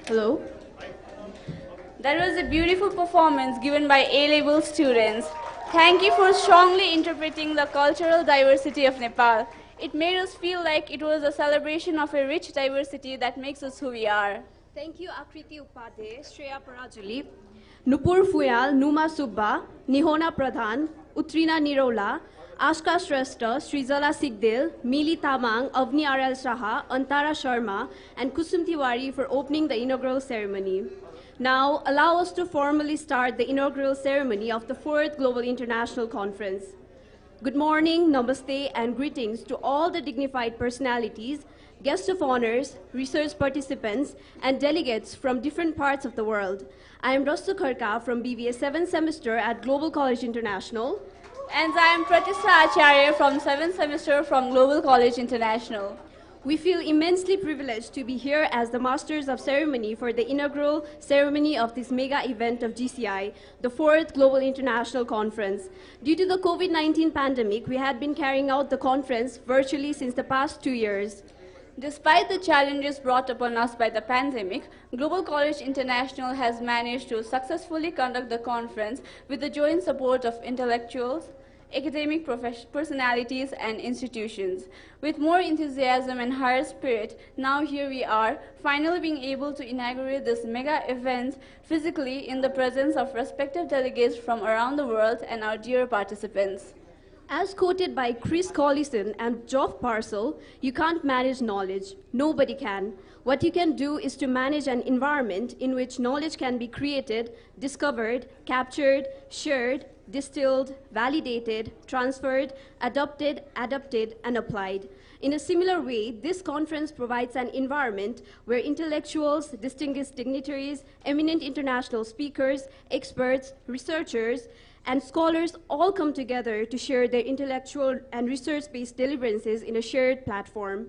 Hello? That was a beautiful performance given by A-level students. Thank you for strongly interpreting the cultural diversity of Nepal. It made us feel like it was a celebration of a rich diversity that makes us who we are. Thank you, Akriti Upadhyay, Shreya Parajuli, Nupur Fuyal, Numa Subba, Nihona Pradhan, Utrina Nirola, Ashka Shrestha, Srizala Sigdel, Mili Tamang, Avni Aral Saha, Antara Sharma, and Kusum Tiwari for opening the inaugural ceremony. Now, allow us to formally start the inaugural ceremony of the 4th Global International Conference. Good morning, namaste, and greetings to all the dignified personalities, guests of honors, research participants, and delegates from different parts of the world. I am Rastu Kharka from BBA 7th semester at Global College International. And I am Pratishtha Acharya from 7th semester from Global College International. We feel immensely privileged to be here as the Masters of Ceremony for the inaugural ceremony of this mega event of GCI, the 4th Global International Conference. Due to the COVID-19 pandemic, we had been carrying out the conference virtually since the past 2 years. Despite the challenges brought upon us by the pandemic, Global College International has managed to successfully conduct the conference with the joint support of intellectuals, academic personalities, and institutions. With more enthusiasm and higher spirit, now here we are, finally being able to inaugurate this mega event physically in the presence of respective delegates from around the world and our dear participants. As quoted by Chris Collison and Geoff Parcel, you can't manage knowledge. Nobody can. What you can do is to manage an environment in which knowledge can be created, discovered, captured, shared, distilled, validated, transferred, adopted, adapted, and applied. In a similar way, this conference provides an environment where intellectuals, distinguished dignitaries, eminent international speakers, experts, researchers, and scholars all come together to share their intellectual and research-based deliverances in a shared platform.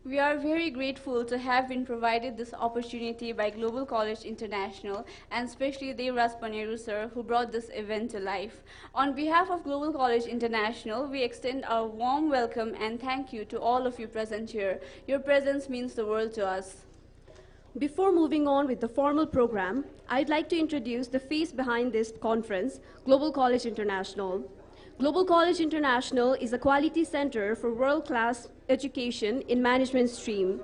We are very grateful to have been provided this opportunity by Global College International and especially Devras Paneru sir who brought this event to life. On behalf of Global College International, we extend our warm welcome and thank you to all of you present here. Your presence means the world to us. Before moving on with the formal program, I'd like to introduce the face behind this conference, Global College International. Global College International is a quality center for world-class education in management stream.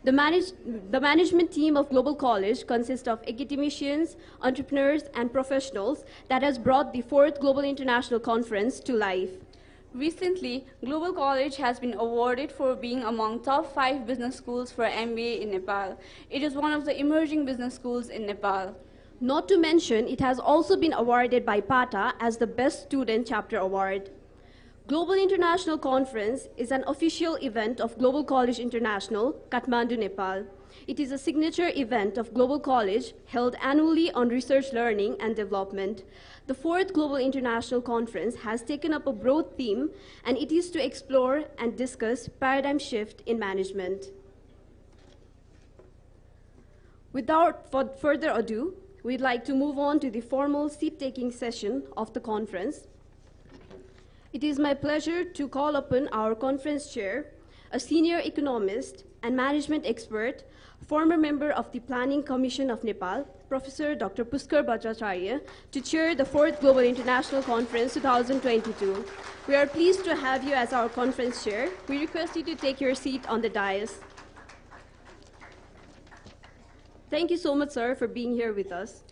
The management team of Global College consists of academicians, entrepreneurs, and professionals that has brought the 4th Global International Conference to life. Recently, Global College has been awarded for being among top 5 business schools for MBA in Nepal. It is one of the emerging business schools in Nepal. Not to mention, it has also been awarded by PATA as the Best Student Chapter Award. Global International Conference is an official event of Global College International, Kathmandu, Nepal. It is a signature event of Global College held annually on research, learning, and development. The 4th Global International Conference has taken up a broad theme, and it is to explore and discuss paradigm shift in management. Without further ado, we'd like to move on to the formal seat-taking session of the conference. It is my pleasure to call upon our conference chair, a senior economist and management expert, former member of the Planning Commission of Nepal, Professor Dr. Puskar Bhattacharya, to chair the 4th Global International Conference 2022. We are pleased to have you as our conference chair. We request you to take your seat on the dais. Thank you so much, sir, for being here with us.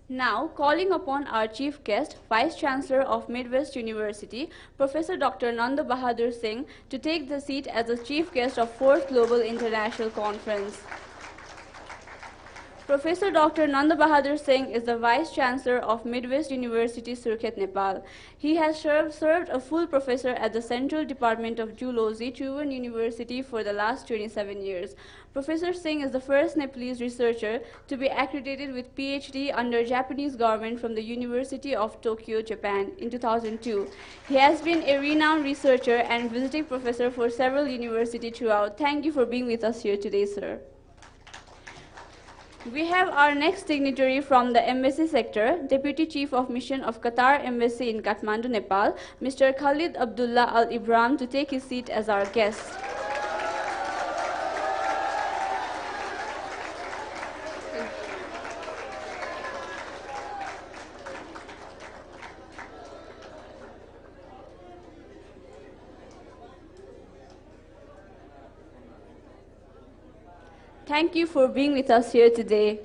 Now, calling upon our chief guest, Vice Chancellor of Midwest University, Professor Dr. Nanda Bahadur Singh, to take the seat as the chief guest of 4th Global International Conference. Professor Dr. Nanda Bahadur Singh is the Vice Chancellor of Midwest University, Surkhet, Nepal. He has served a full professor at the Central Department of Zoology, Tribhuvan University for the last 27 years. Professor Singh is the first Nepalese researcher to be accredited with PhD under Japanese government from the University of Tokyo, Japan in 2002. He has been a renowned researcher and visiting professor for several universities throughout. Thank you for being with us here today, sir. We have our next dignitary from the embassy sector, Deputy Chief of Mission of Qatar Embassy in Kathmandu, Nepal, Mr. Khalid Abdullah Al Ibrahim, to take his seat as our guest. Thank you for being with us here today.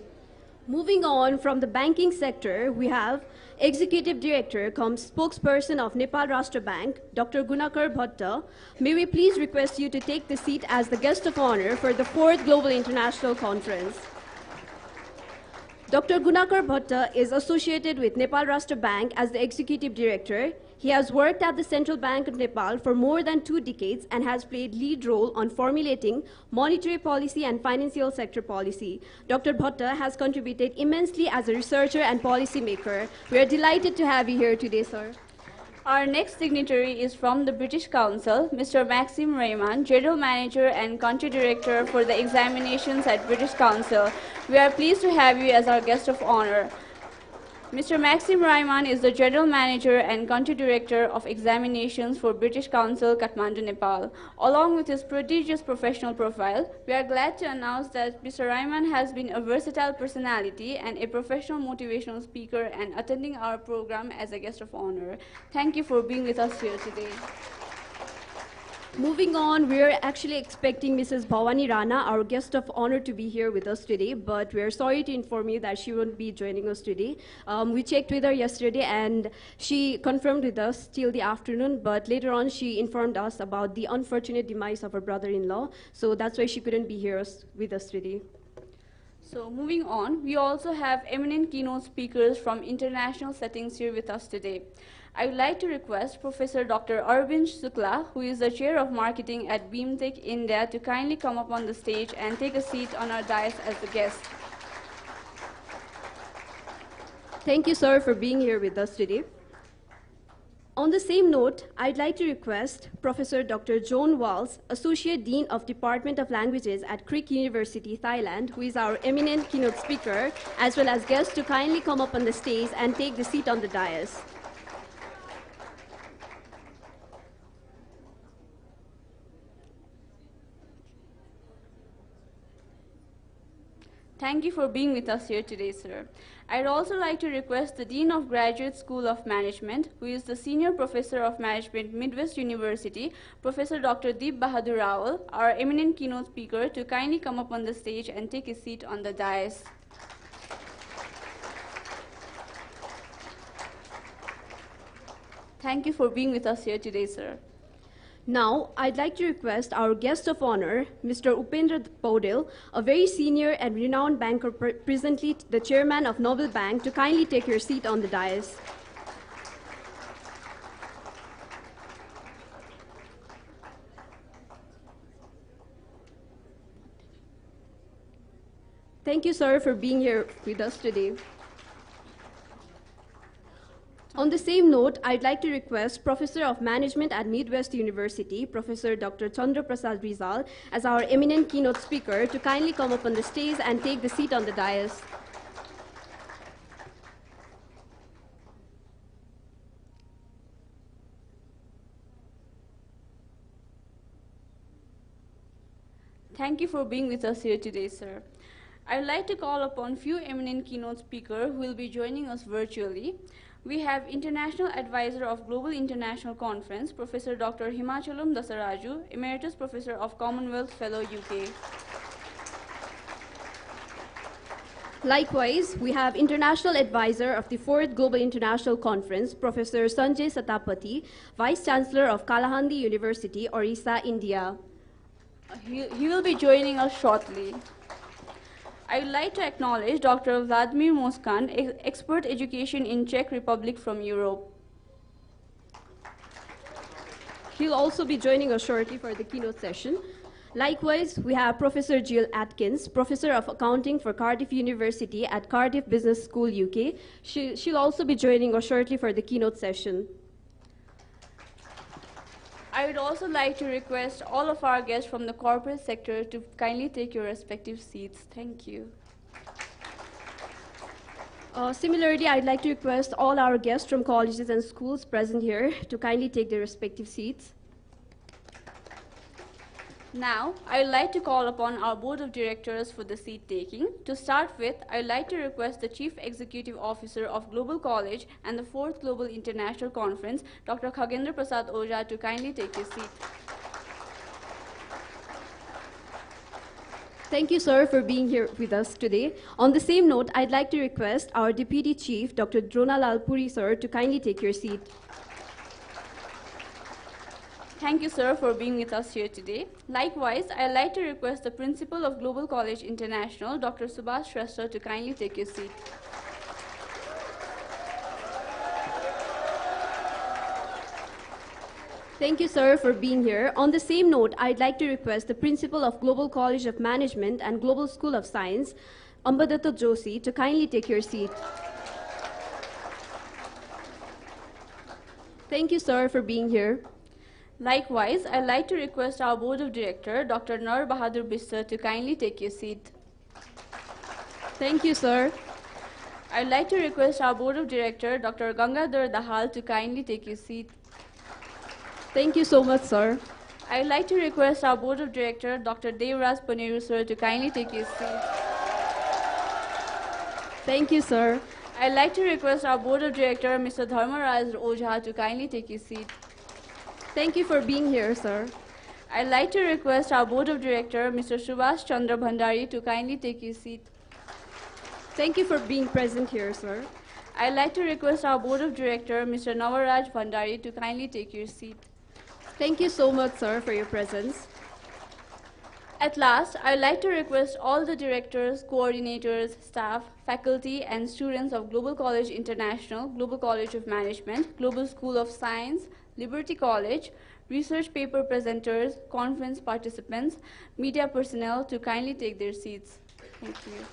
Moving on from the banking sector, we have Executive Director cum spokesperson of Nepal Rashtra Bank, Dr. Gunakar Bhatta. May we please request you to take the seat as the guest of honor for the 4th Global International Conference. Dr. Gunakar Bhatta is associated with Nepal Rashtra Bank as the Executive Director. He has worked at the Central Bank of Nepal for more than 2 decades and has played lead role on formulating monetary policy and financial sector policy. Dr. Bhatta has contributed immensely as a researcher and policymaker. We are delighted to have you here today, sir. Our next dignitary is from the British Council, Mr. Maxim Rayman, General Manager and Country Director for the Examinations at British Council. We are pleased to have you as our guest of honor. Mr. Maxim Rayman is the General Manager and Country Director of Examinations for British Council, Kathmandu, Nepal. Along with his prodigious professional profile, we are glad to announce that Mr. Rayman has been a versatile personality and a professional motivational speaker and attending our program as a guest of honor. Thank you for being with us here today. Moving on, we're actually expecting Mrs. Bhavani Rana, our guest of honor, to be here with us today, but we're sorry to inform you that she won't be joining us today. We checked with her yesterday and she confirmed with us till the afternoon, but later on she informed us about the unfortunate demise of her brother-in-law, so that's why she couldn't be here with us today. So moving on, we also have eminent keynote speakers from international settings here with us today. I would like to request Professor Dr. Arvind Shukla, who is the Chair of Marketing at BeamTech India, to kindly come up on the stage and take a seat on our dais as the guest. Thank you, sir, for being here with us today. On the same note, I'd like to request Professor Dr. Joan Walls, Associate Dean of Department of Languages at Creek University, Thailand, who is our eminent keynote speaker, as well as guests, to kindly come up on the stage and take the seat on the dais. Thank you for being with us here today, sir. I'd also like to request the Dean of Graduate School of Management, who is the Senior Professor of Management, Midwest University, Professor Dr. Deep Bahadur Rawal, our eminent keynote speaker, to kindly come up on the stage and take his seat on the dais. Thank you for being with us here today, sir. Now, I'd like to request our guest of honor, Mr. Upendra Paudel, a very senior and renowned banker, presently the chairman of Nobel Bank, to kindly take your seat on the dais. Thank you, sir, for being here with us today. On the same note, I'd like to request Professor of Management at Midwest University, Professor Dr. Chandra Prasad Rizal, as our eminent keynote speaker, to kindly come up on the stage and take the seat on the dais. Thank you for being with us here today, sir. I'd like to call upon few eminent keynote speakers who will be joining us virtually. We have International Advisor of Global International Conference, Professor Dr. Himachalam Dasaraju, Emeritus Professor of Commonwealth Fellow, UK. Likewise, we have International Advisor of the 4th Global International Conference, Professor Sanjay Satapathy, Vice Chancellor of Kalahandi University, Orissa, India. He will be joining us shortly. I would like to acknowledge Dr. Vladimir Moskan, Expert Education in Czech Republic from Europe. He'll also be joining us shortly for the keynote session. Likewise, we have Professor Jill Atkins, Professor of Accounting for Cardiff University at Cardiff Business School, UK. She'll also be joining us shortly for the keynote session. I would also like to request all of our guests from the corporate sector to kindly take your respective seats. Thank you. Similarly, I'd like to request all our guests from colleges and schools present here to kindly take their respective seats. Now, I would like to call upon our Board of Directors for the seat taking. To start with, I would like to request the Chief Executive Officer of Global College and the 4th Global International Conference, Dr. Khagendra Prasad Ojha, to kindly take his seat. Thank you, sir, for being here with us today. On the same note, I'd like to request our Deputy Chief, Dr. Dronalal Puri, sir, to kindly take your seat. Thank you, sir, for being with us here today. Likewise, I'd like to request the Principal of Global College International, Dr. Subhash Shrestha, to kindly take his seat. Thank you, sir, for being here. On the same note, I'd like to request the Principal of Global College of Management and Global School of Science, Ambadatta Joshi, to kindly take your seat. Thank you, sir, for being here. Likewise, I'd like to request our Board of Director, Dr. Nar Bahadur Bisser, to kindly take your seat. Thank you, sir. I'd like to request our Board of Director, Dr. Gangadhar Dahal, to kindly take your seat. Thank you so much, sir. I'd like to request our Board of Director, Dr. Devraj Paneru, sir, to kindly take his seat. Thank you, sir. I'd like to request our Board of Director, Mr. Dharmaraj Ojha, to kindly take his seat. Thank you for being here, sir. I'd like to request our Board of Director, Mr. Subhash Chandra Bhandari, to kindly take his seat. Thank you for being present here, sir. I'd like to request our Board of Director, Mr. Navaraj Bhandari, to kindly take your seat. Thank you so much, sir, for your presence. At last, I'd like to request all the directors, coordinators, staff, faculty, and students of Global College International, Global College of Management, Global School of Science, Liberty College, research paper presenters, conference participants, media personnel to kindly take their seats. Thank you.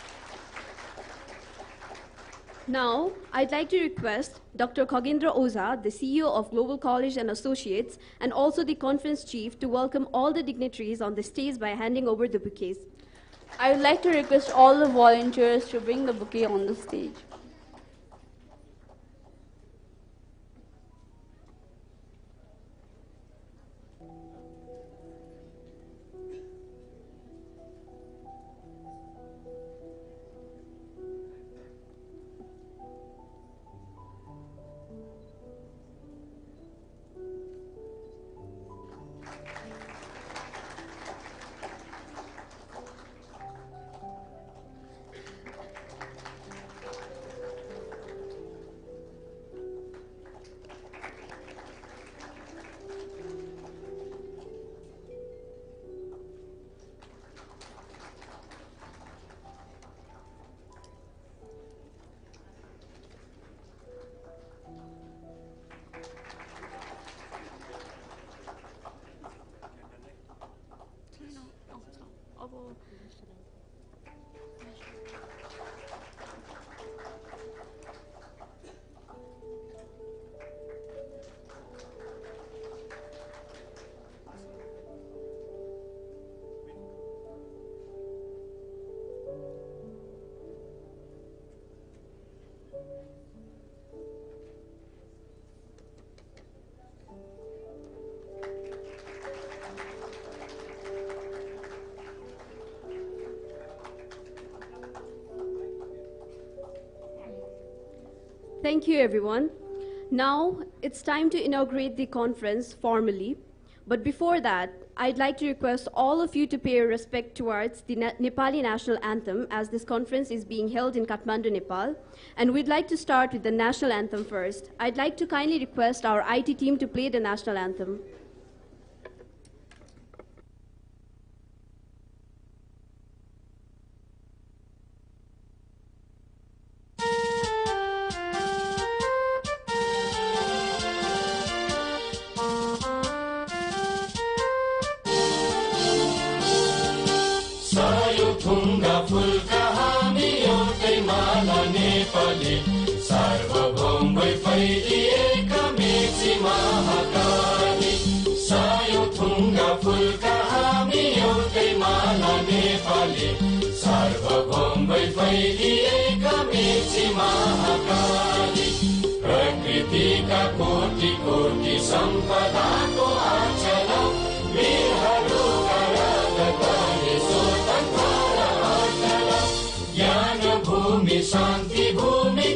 Now, I'd like to request Dr. Khagendra Oza, the CEO of Global College and Associates, and also the conference chief, to welcome all the dignitaries on the stage by handing over the bouquets. I would like to request all the volunteers to bring the bouquet on the stage. Thank you, everyone. Now, it's time to inaugurate the conference formally. But before that, I'd like to request all of you to pay your respect towards the Nepali national anthem, as this conference is being held in Kathmandu, Nepal. And we'd like to start with the national anthem first. I'd like to kindly request our IT team to play the national anthem. सार्वभौम फैलिएका मेची महाकाली सायो थुङ्गा फुलका हामी एउटै माला नेपाली सार्वभौम फैलिएका मेची महाकाली प्रकृतिका कोटि कोटि सम्पदाको आचल वीरहरूका रगतले स्वतन्त्र अचल ज्ञान भूमि शान्ति भूमि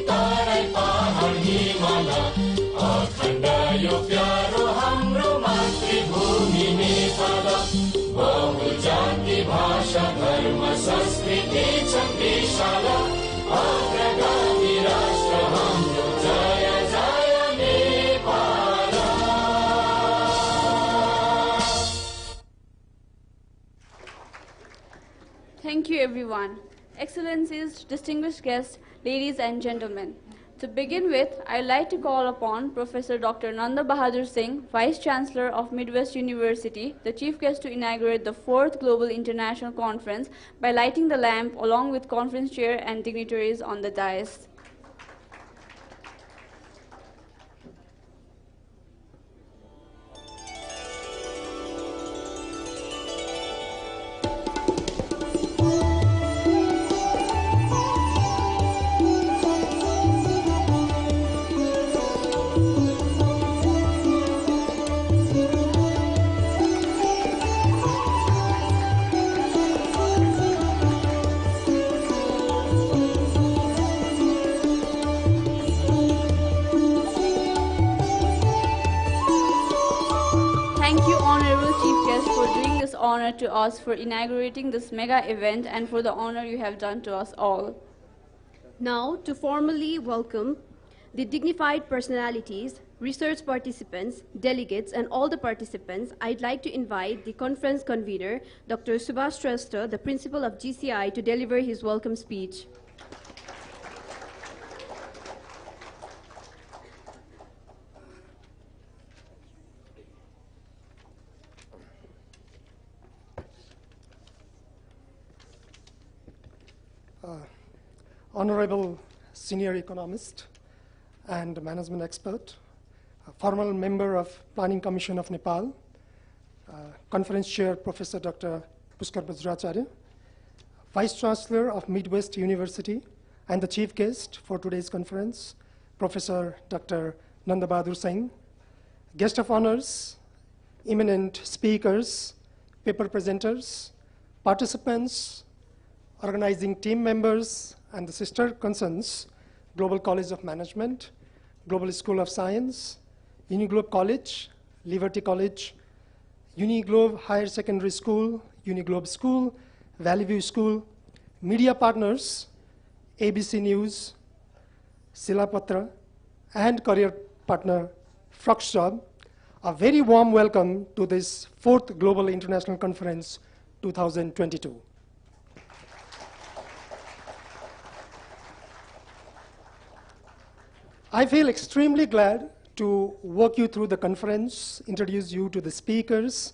अखण्ड यो प्यारो हाम्रो मातृभूमि नेपाल बहु जाति भाषा धर्म संस्कृति छ विशाल अग्रगामी राष्ट्र हाम्रो जय जय Nepal. Thank you, everyone. Excellencies, distinguished guests, ladies and gentlemen. To begin with, I'd like to call upon Professor Dr. Nanda Bahadur Singh, Vice Chancellor of Midwest University, the chief guest to inaugurate the 4th Global International Conference by lighting the lamp along with conference chair and dignitaries on the dais. Honor to us for inaugurating this mega event and for the honor you have done to us all. Now, to formally welcome the dignified personalities, research participants, delegates, and all the participants, I'd like to invite the conference convener, Dr. Subhash Shrestha, the principal of GCI, to deliver his welcome speech. Honorable senior economist and management expert, a former member of Planning Commission of Nepal, Conference Chair Professor Dr. Pushkar Bajracharya, Vice Chancellor of Midwest University, and the chief guest for today's conference, Professor Dr. Nanda Bahadur Singh, guest of honors, eminent speakers, paper presenters, participants, organizing team members, and the sister concerns, Global College of Management, Global School of Science, Uniglobe College, Liberty College, Uniglobe Higher Secondary School, Uniglobe School, Valley View School, media partners, ABC News, Silapatra, and career partner, Foxjob. A very warm welcome to this 4th Global International Conference 2022. I feel extremely glad to walk you through the conference, introduce you to the speakers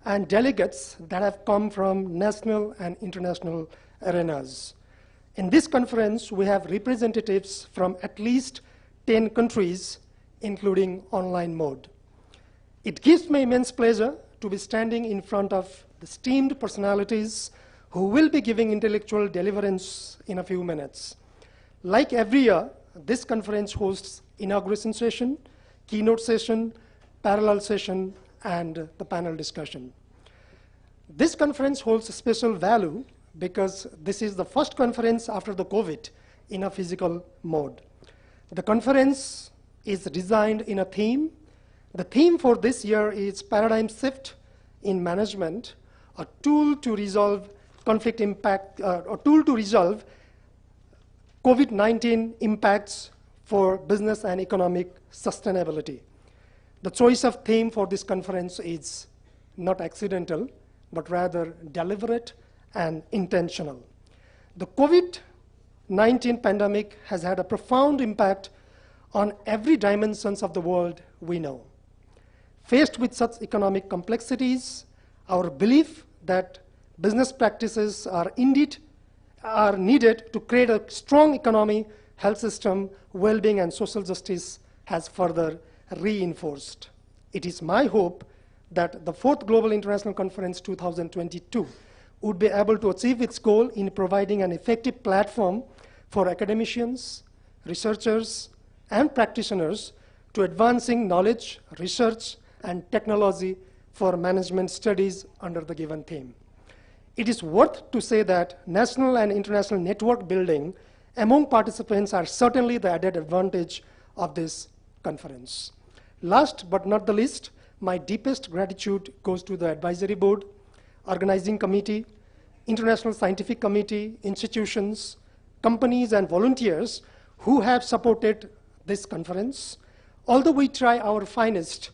and delegates that have come from national and international arenas. In this conference, we have representatives from at least 10 countries, including online mode. It gives me immense pleasure to be standing in front of the esteemed personalities who will be giving intellectual deliverance in a few minutes. Like every year, this conference hosts inauguration session, keynote session, parallel session, and the panel discussion. This conference holds a special value because this is the first conference after the COVID in a physical mode. The conference is designed in a theme. The theme for this year is Paradigm Shift in Management, a tool to resolve conflict impact, a tool to resolve COVID-19 impacts for business and economic sustainability. The choice of theme for this conference is not accidental, but rather deliberate and intentional. The COVID-19 pandemic has had a profound impact on every dimension of the world we know. Faced with such economic complexities, our belief that business practices are needed to create a strong economy, health system, well-being, and social justice has further reinforced. It is my hope that the 4th Global International Conference 2022 would be able to achieve its goal in providing an effective platform for academicians, researchers, and practitioners to advancing knowledge, research, and technology for management studies under the given theme. It is worth to say that national and international network building among participants are certainly the added advantage of this conference. Last but not the least, my deepest gratitude goes to the advisory board, organizing committee, international scientific committee, institutions, companies, and volunteers who have supported this conference. Although we try our finest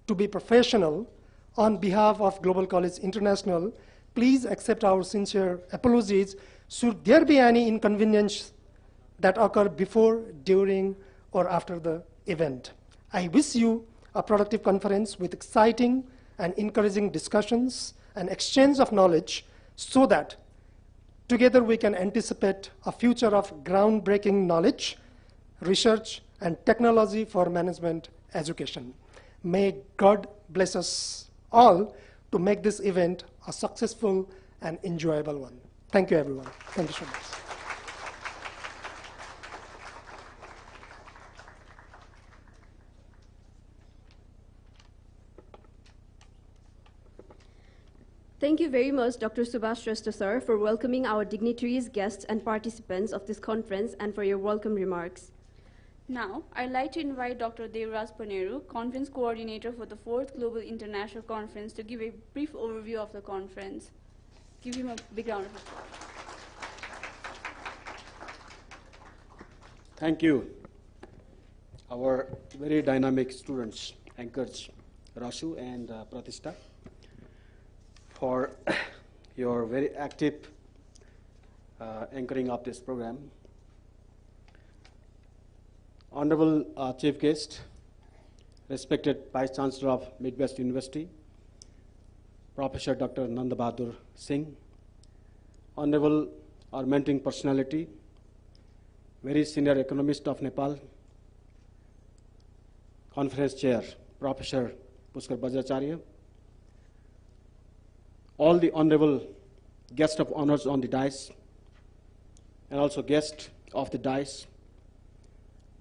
to be professional, on behalf of Global College International, please accept our sincere apologies should there be any inconvenience that occur before, during, or after the event. I wish you a productive conference with exciting and encouraging discussions and exchange of knowledge so that together we can anticipate a future of groundbreaking knowledge, research, and technology for management education. May God bless us all to make this event a successful and enjoyable one. Thank you, everyone. Thank you so much. Thank you very much, Dr. Subhash Shrestha, sir, for welcoming our dignitaries, guests, and participants of this conference and for your welcome remarks. Now, I'd like to invite Dr. Devraj Paneru, Conference Coordinator for the 4th Global International Conference, to give a brief overview of the conference. Give him a big round of applause. Thank you. Our very dynamic students, anchors, Rashu and Pratishta, for your very active anchoring of this program. Honorable Chief Guest, respected Vice Chancellor of Midwest University, Professor Dr. Nanda Bahadur Singh, Honorable our mentoring personality, very senior economist of Nepal, conference chair, Professor Pushkar Bajracharya, all the honorable guests of honors on the dais, and also guests of the dais,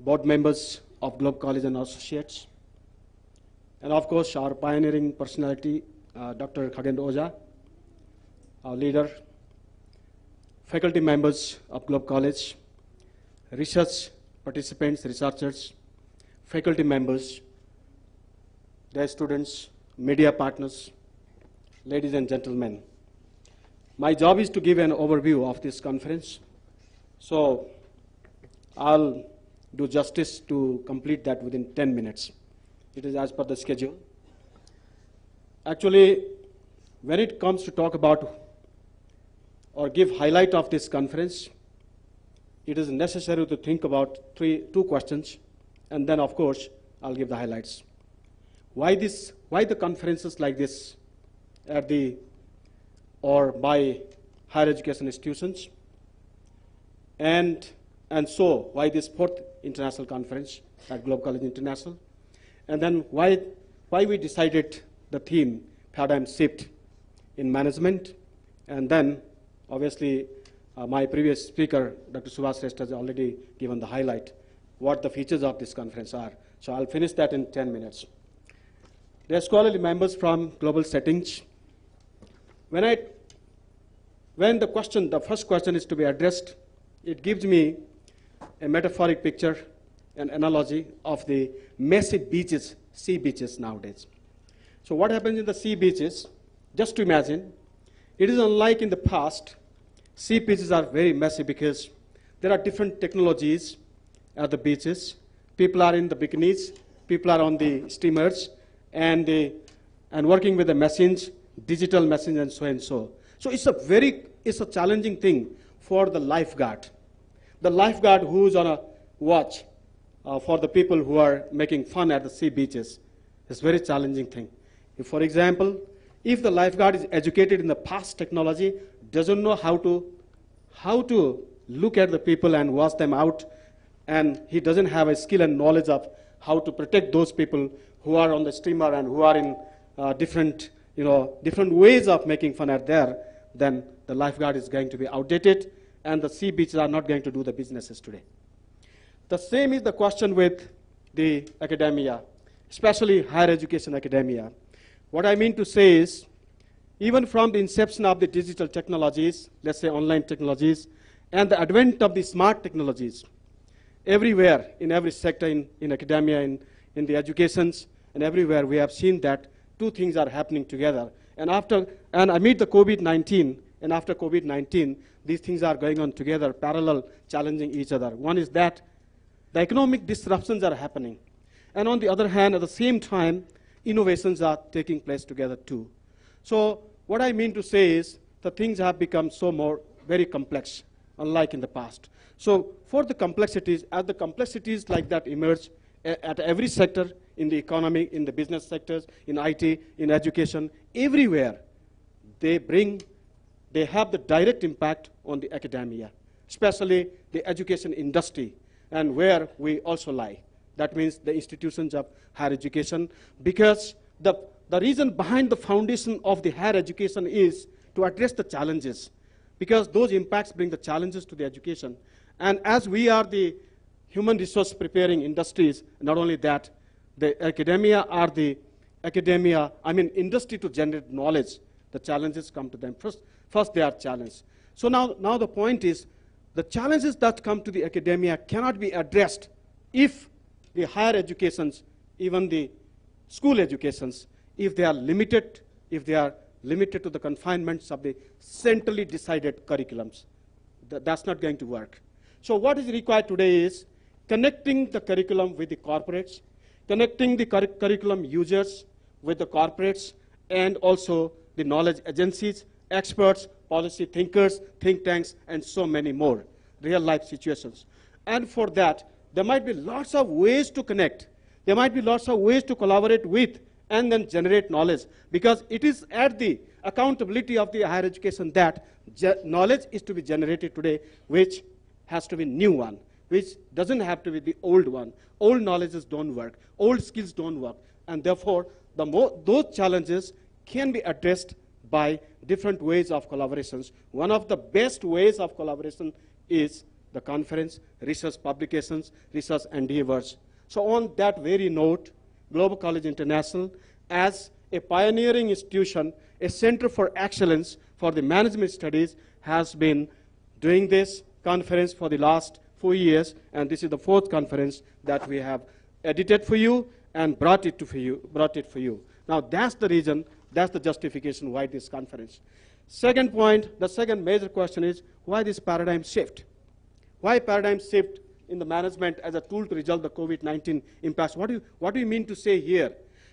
board members of Globe College and Associates, and of course our pioneering personality, Dr. Khagendra Oja, our leader, faculty members of Globe College, research participants, researchers, faculty members, their students, media partners, ladies and gentlemen. My job is to give an overview of this conference, so I'll do justice to complete that within 10 minutes. It is as per the schedule. Actually, when it comes to talk about or give highlight of this conference, it is necessary to think about two questions, and then of course I'll give the highlights. Why the conferences like this at the or by higher education institutions, and so why this fourth international conference at Globe College International, and then why we decided the theme paradigm shift in management, and then obviously my previous speaker, Dr. Subhash Shrestha, has already given the highlight, what the features of this conference are. So I'll finish that in 10 minutes. There are scholarly members from global settings. When the first question is to be addressed, it gives me a metaphoric picture, an analogy of the massive beaches, sea beaches nowadays. So what happens in the sea beaches, just to imagine, it is unlike in the past. Sea beaches are very messy because there are different technologies at the beaches. People are in the bikinis, people are on the steamers, and working with the machines, digital machines, and so and so. So it's a challenging thing for the lifeguard. The lifeguard who is on a watch for the people who are making fun at the sea beaches. It's a very challenging thing. If, for example, if the lifeguard is educated in the past technology, doesn't know how to look at the people and wash them out, and he doesn't have a skill and knowledge of how to protect those people who are on the steamer and who are in different ways of making fun at there, then the lifeguard is going to be outdated, and the sea beaches are not going to do the businesses today. The same is the question with the academia, especially higher education academia. What I mean to say is, even from the inception of the digital technologies, let's say online technologies, and the advent of the smart technologies, everywhere, in every sector, in academia, in the educations, and everywhere, we have seen that two things are happening together. And amid the COVID-19, and after COVID-19, these things are going on together, parallel, challenging each other. One is that the economic disruptions are happening. And on the other hand, at the same time, innovations are taking place together too. So what I mean to say is the things have become very complex, unlike in the past. So for the complexities, as the complexities like that emerge at every sector, in the economy, in the business sectors, in IT, in education, everywhere, they have the direct impact on the academia, especially the education industry, and where we also lie. That means the institutions of higher education, because the reason behind the foundation of the higher education is to address the challenges, because those impacts bring the challenges to the education. And as we are the human resource preparing industries, not only that, the industry to generate knowledge, the challenges come to them. First they are challenged. So now the point is, the challenges that come to the academia cannot be addressed if the higher educations, even the school educations, if they are limited to the confinements of the centrally decided curriculums. That's not going to work. So what is required today is connecting the curriculum with the corporates, connecting the curriculum users with the corporates, and also the knowledge agencies, experts, policy thinkers, think tanks, and so many more real-life situations. And for that, there might be lots of ways to connect. There might be lots of ways to collaborate with and then generate knowledge, because it is at the accountability of the higher education that knowledge is to be generated today, which has to be new one. which doesn't have to be the old one. Old knowledges don't work. Old skills don't work. And therefore, those challenges can be addressed by different ways of collaborations. One of the best ways of collaboration is the conference, research publications, research endeavors. So on that very note, Global College International, as a pioneering institution, a center for excellence for the management studies, has been doing this conference for the last 4 years, and this is the 4th conference that we have edited for you and brought it for you. Now that's the reason, that's the justification why this conference. Second point, the second major question is, why this paradigm shift? Why paradigm shift in the management as a tool to resolve the COVID-19 impacts? What do you mean to say here?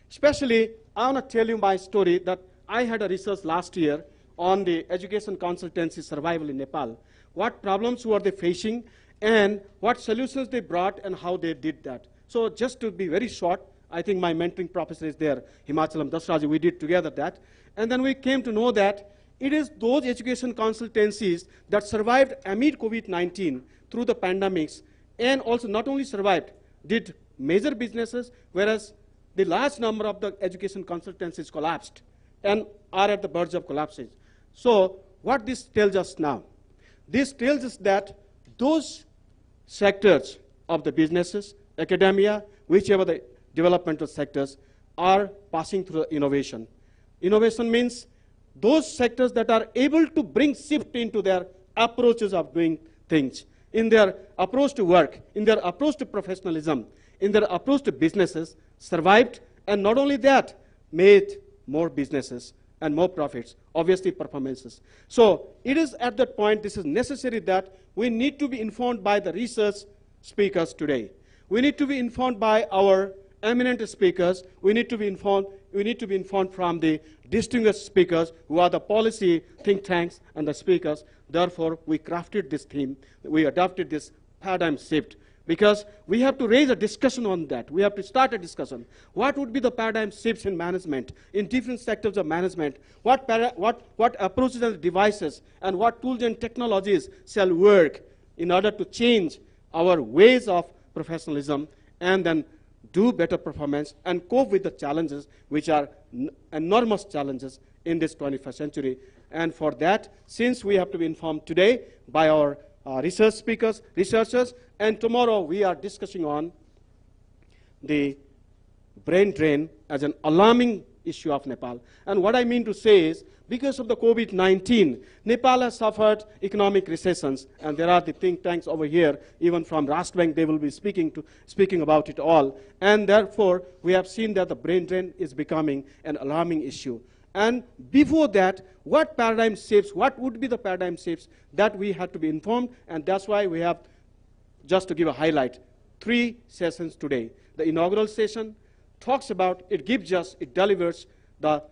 Especially, I want to tell you my story that I had a research last year on the education consultancy survival in Nepal. What problems were they facing and what solutions they brought and how they did that. So just to be very short, I think my mentoring professor is there, Himachalam Dasraji, we did together that. And then we came to know that it is those education consultancies that survived amid COVID-19 through the pandemics, and also not only survived, did major businesses, whereas the large number of the education consultancies collapsed and are at the verge of collapsing. So what this tells us now? This tells us that those sectors of the businesses, academia, whichever the developmental sectors, are passing through innovation. Innovation means those sectors that are able to bring shift into their approaches of doing things, in their approach to work, in their approach to professionalism, in their approach to businesses, survived, and not only that, made more businesses and more profits, obviously performances. So it is at that point, this is necessary that we need to be informed by the research speakers today. We need to be informed by our eminent speakers. We need to be informed from the distinguished speakers who are the policy think tanks and the speakers. Therefore, we crafted this theme. We adopted this paradigm shift because we have to raise a discussion on that. We have to start a discussion. What would be the paradigm shifts in management, in different sectors of management? What approaches and devices and what tools and technologies shall work in order to change our ways of professionalism and then do better performance and cope with the challenges which are enormous challenges in this 21st century. And for that, since we have to be informed today by our research speakers, researchers, and tomorrow we are discussing on the brain drain as an alarming issue of Nepal. And what I mean to say is, because of the COVID-19, Nepal has suffered economic recessions, and there are the think tanks over here, even from Rashtra Bank, they will be speaking about it all. And therefore, we have seen that the brain drain is becoming an alarming issue. And before that, what paradigm shifts, what would be the paradigm shifts that we had to be informed, and that's why we have, just to give a highlight, 3 sessions today. The inaugural session talks about, it delivers the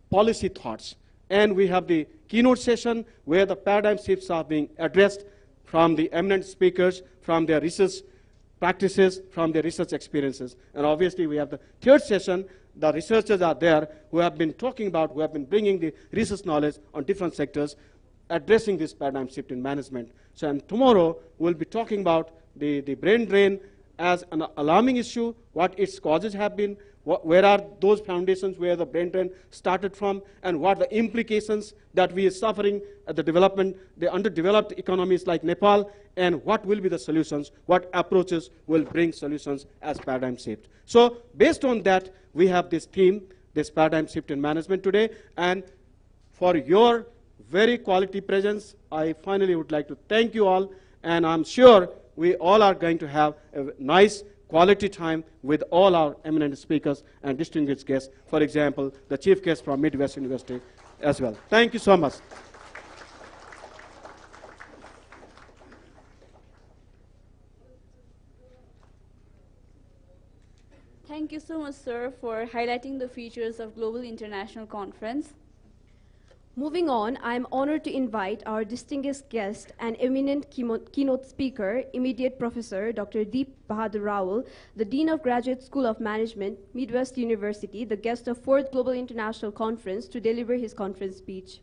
policy thoughts. And we have the keynote session where the paradigm shifts are being addressed from the eminent speakers, from their research practices, from their research experiences. And obviously we have the third session, the researchers are there who have been talking about, who have been bringing the research knowledge on different sectors, addressing this paradigm shift in management. So and tomorrow we'll be talking about the brain drain as an alarming issue, what its causes have been, where are those foundations where the brain drain started from, and what the implications that we are suffering at the underdeveloped economies like Nepal, and what will be the solutions, what approaches will bring solutions as paradigm shift. So based on that, we have this theme, this paradigm shift in management today, and for your very quality presence, I finally would like to thank you all, and I'm sure we all are going to have a nice quality time with all our eminent speakers and distinguished guests. For example, the chief guest from Midwest University as well. Thank you so much. Thank you so much, sir, for highlighting the features of Global International Conference. Moving on, I am honored to invite our distinguished guest and eminent keynote speaker, Immediate Professor Dr. Deep Bahadur Rawal, the Dean of Graduate School of Management, Midwest University, the guest of 4th Global International Conference, to deliver his conference speech.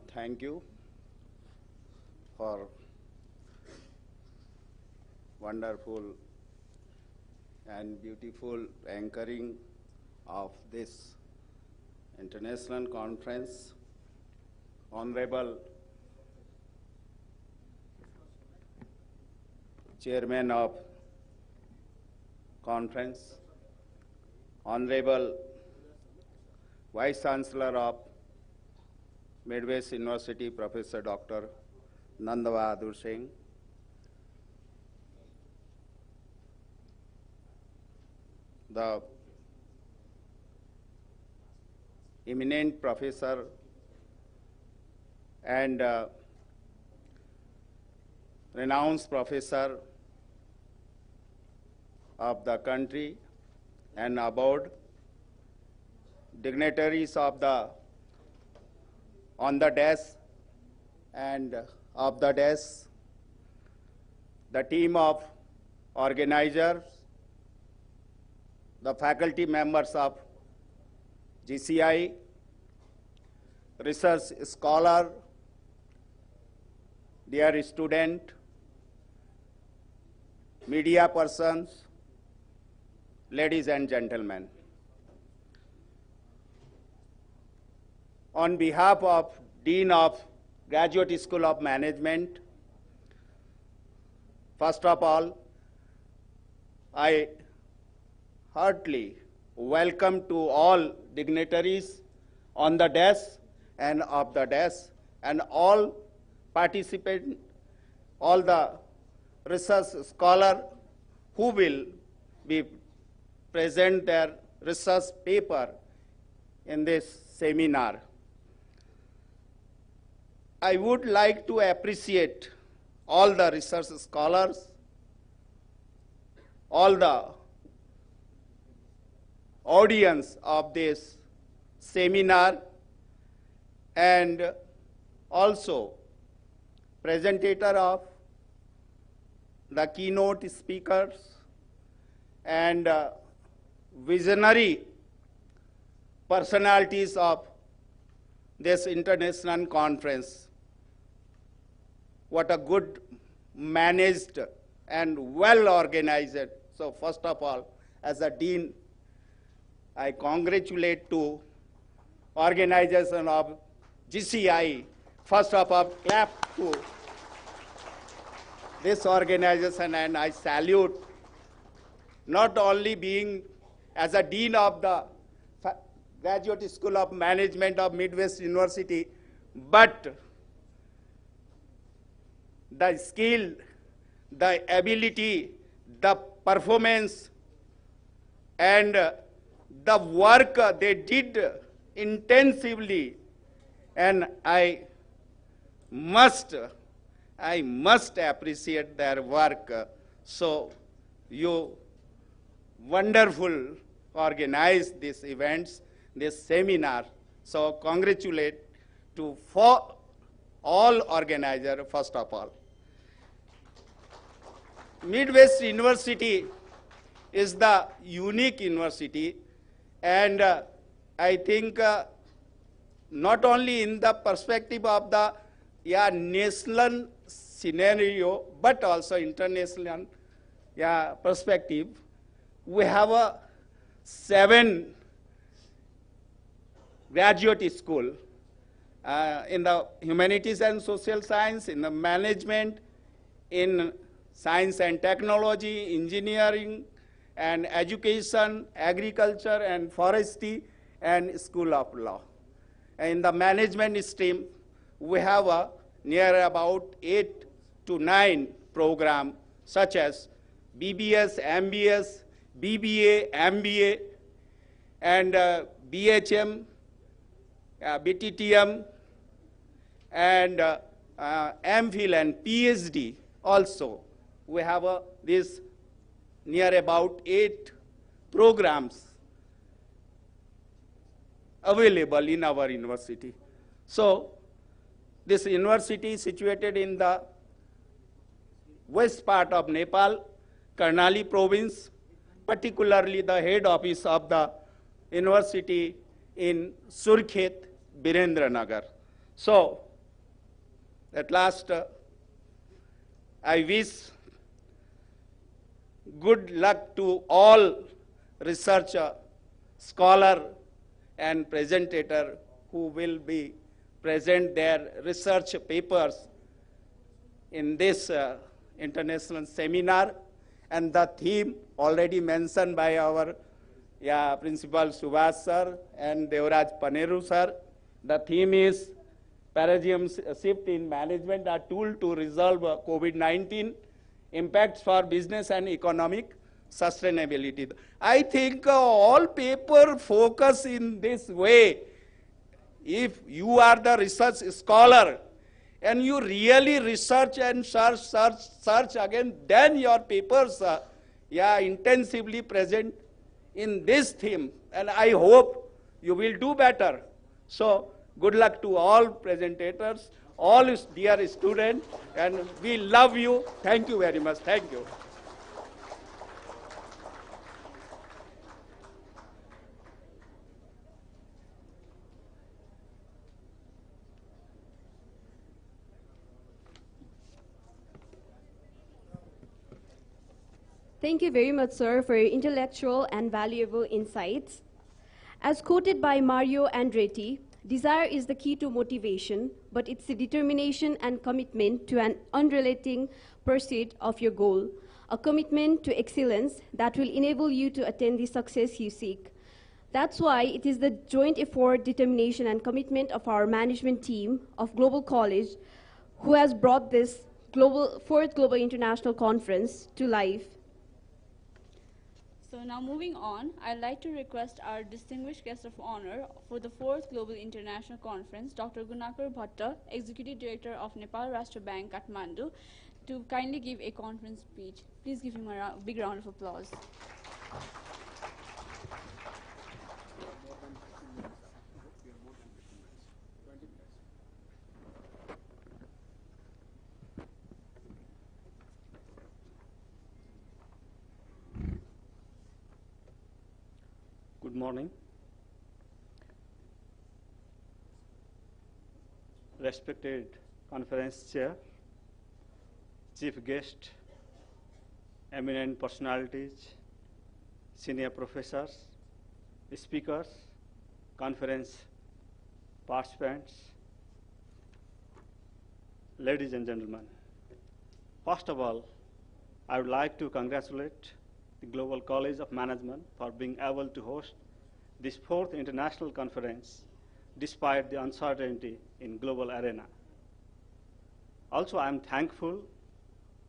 Thank you for wonderful and beautiful anchoring of this international conference. Honorable Chairman of Conference, Honorable Vice Chancellor of Midwest University, Professor Dr. Nanda Bahadur Singh, the eminent professor and renounced professor of the country and abroad, dignitaries of the on the desk and of the desk, the team of organizers, the faculty members of GCI, research scholar, dear student, media persons, ladies and gentlemen. On behalf of Dean of Graduate School of Management, first of all, I heartily welcome to all dignitaries on the desk and off the desk and all participants, all the research scholars who will be present their research paper in this seminar. I would like to appreciate all the research scholars, all the audience of this seminar, and also presentator of the keynote speakers and visionary personalities of this international conference. What a good managed and well organized. So first of all, as a dean, I congratulate to organization of GCI. First of all, clap to this organization, and I salute not only being as a dean of the Graduate School of Management of Midwest University, but the skill, the ability, the performance, and the work they did intensively, and I must appreciate their work. So you wonderful organized these events, this seminar. So congratulate to for all organizers first of all. Midwest University is the unique university, and I think not only in the perspective of the national scenario, but also international perspective. We have 7 graduate school in the humanities and social science, in the management, in science and technology, engineering and education, agriculture and forestry, and school of law. In the management stream, we have near about 8 to 9 programs such as BBS, MBS, BBA, MBA, and BHM, BTTM, and MPhil and PhD also. We have this near about 8 programs available in our university. So this university is situated in the west part of Nepal, Karnali province, particularly the head office of the university in Surkhet, Birendranagar. So At last, I wish good luck to all researcher, scholar, and presentator who will be present their research papers in this international seminar. And the theme already mentioned by our Principal Subhash sir and Devraj Paneru sir. The theme is Paradigm Shift in Management, a tool to resolve COVID-19 impacts for business and economic sustainability. I think all paper focus in this way. If you are the research scholar and you really research and search again, then your papers intensively present in this theme. And I hope you will do better. So good luck to all presentators, all dear students, and we love you. Thank you very much. Thank you. Thank you very much, sir, for your intellectual and valuable insights. As quoted by Mario Andretti, desire is the key to motivation, but it's the determination and commitment to an unrelenting pursuit of your goal, a commitment to excellence that will enable you to attain the success you seek. That's why it is the joint effort, determination, and commitment of our management team of Global College who has brought this fourth Global International Conference to life. So now moving on, I'd like to request our distinguished guest of honor for the 4th Global International Conference, Dr. Gunakar Bhatta, Executive Director of Nepal Rashtra Bank, Kathmandu, to kindly give a conference speech. Please give him a big round of applause. Good morning. Respected conference chair, chief guest, eminent personalities, senior professors, speakers, conference participants, ladies and gentlemen. First of all, I would like to congratulate the Global College of Management for being able to host this 4th international conference despite the uncertainty in global arena. Also, I am thankful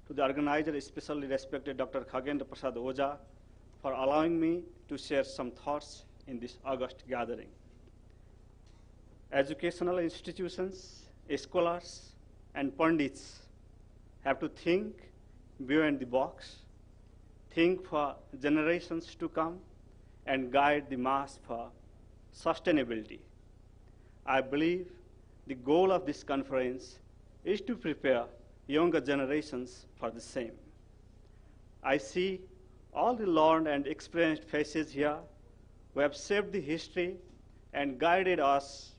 to the organizer, especially respected Dr. Khagendra Prasad Oja, for allowing me to share some thoughts in this August gathering. Educational institutions, scholars, and pundits have to think beyond the box, think for generations to come, and guide the mass for sustainability. I believe the goal of this conference is to prepare younger generations for the same. I see all the learned and experienced faces here who have shaped the history and guided us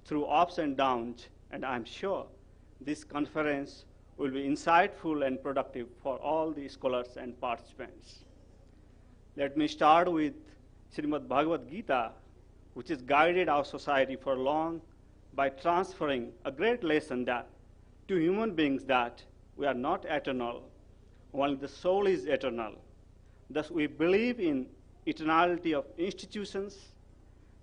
through ups and downs, and I'm sure this conference will be insightful and productive for all the scholars and participants. Let me start with Srimad Bhagavad Gita, which has guided our society for long by transferring a great lesson that to human beings that we are not eternal, only the soul is eternal. Thus we believe in eternality of institutions.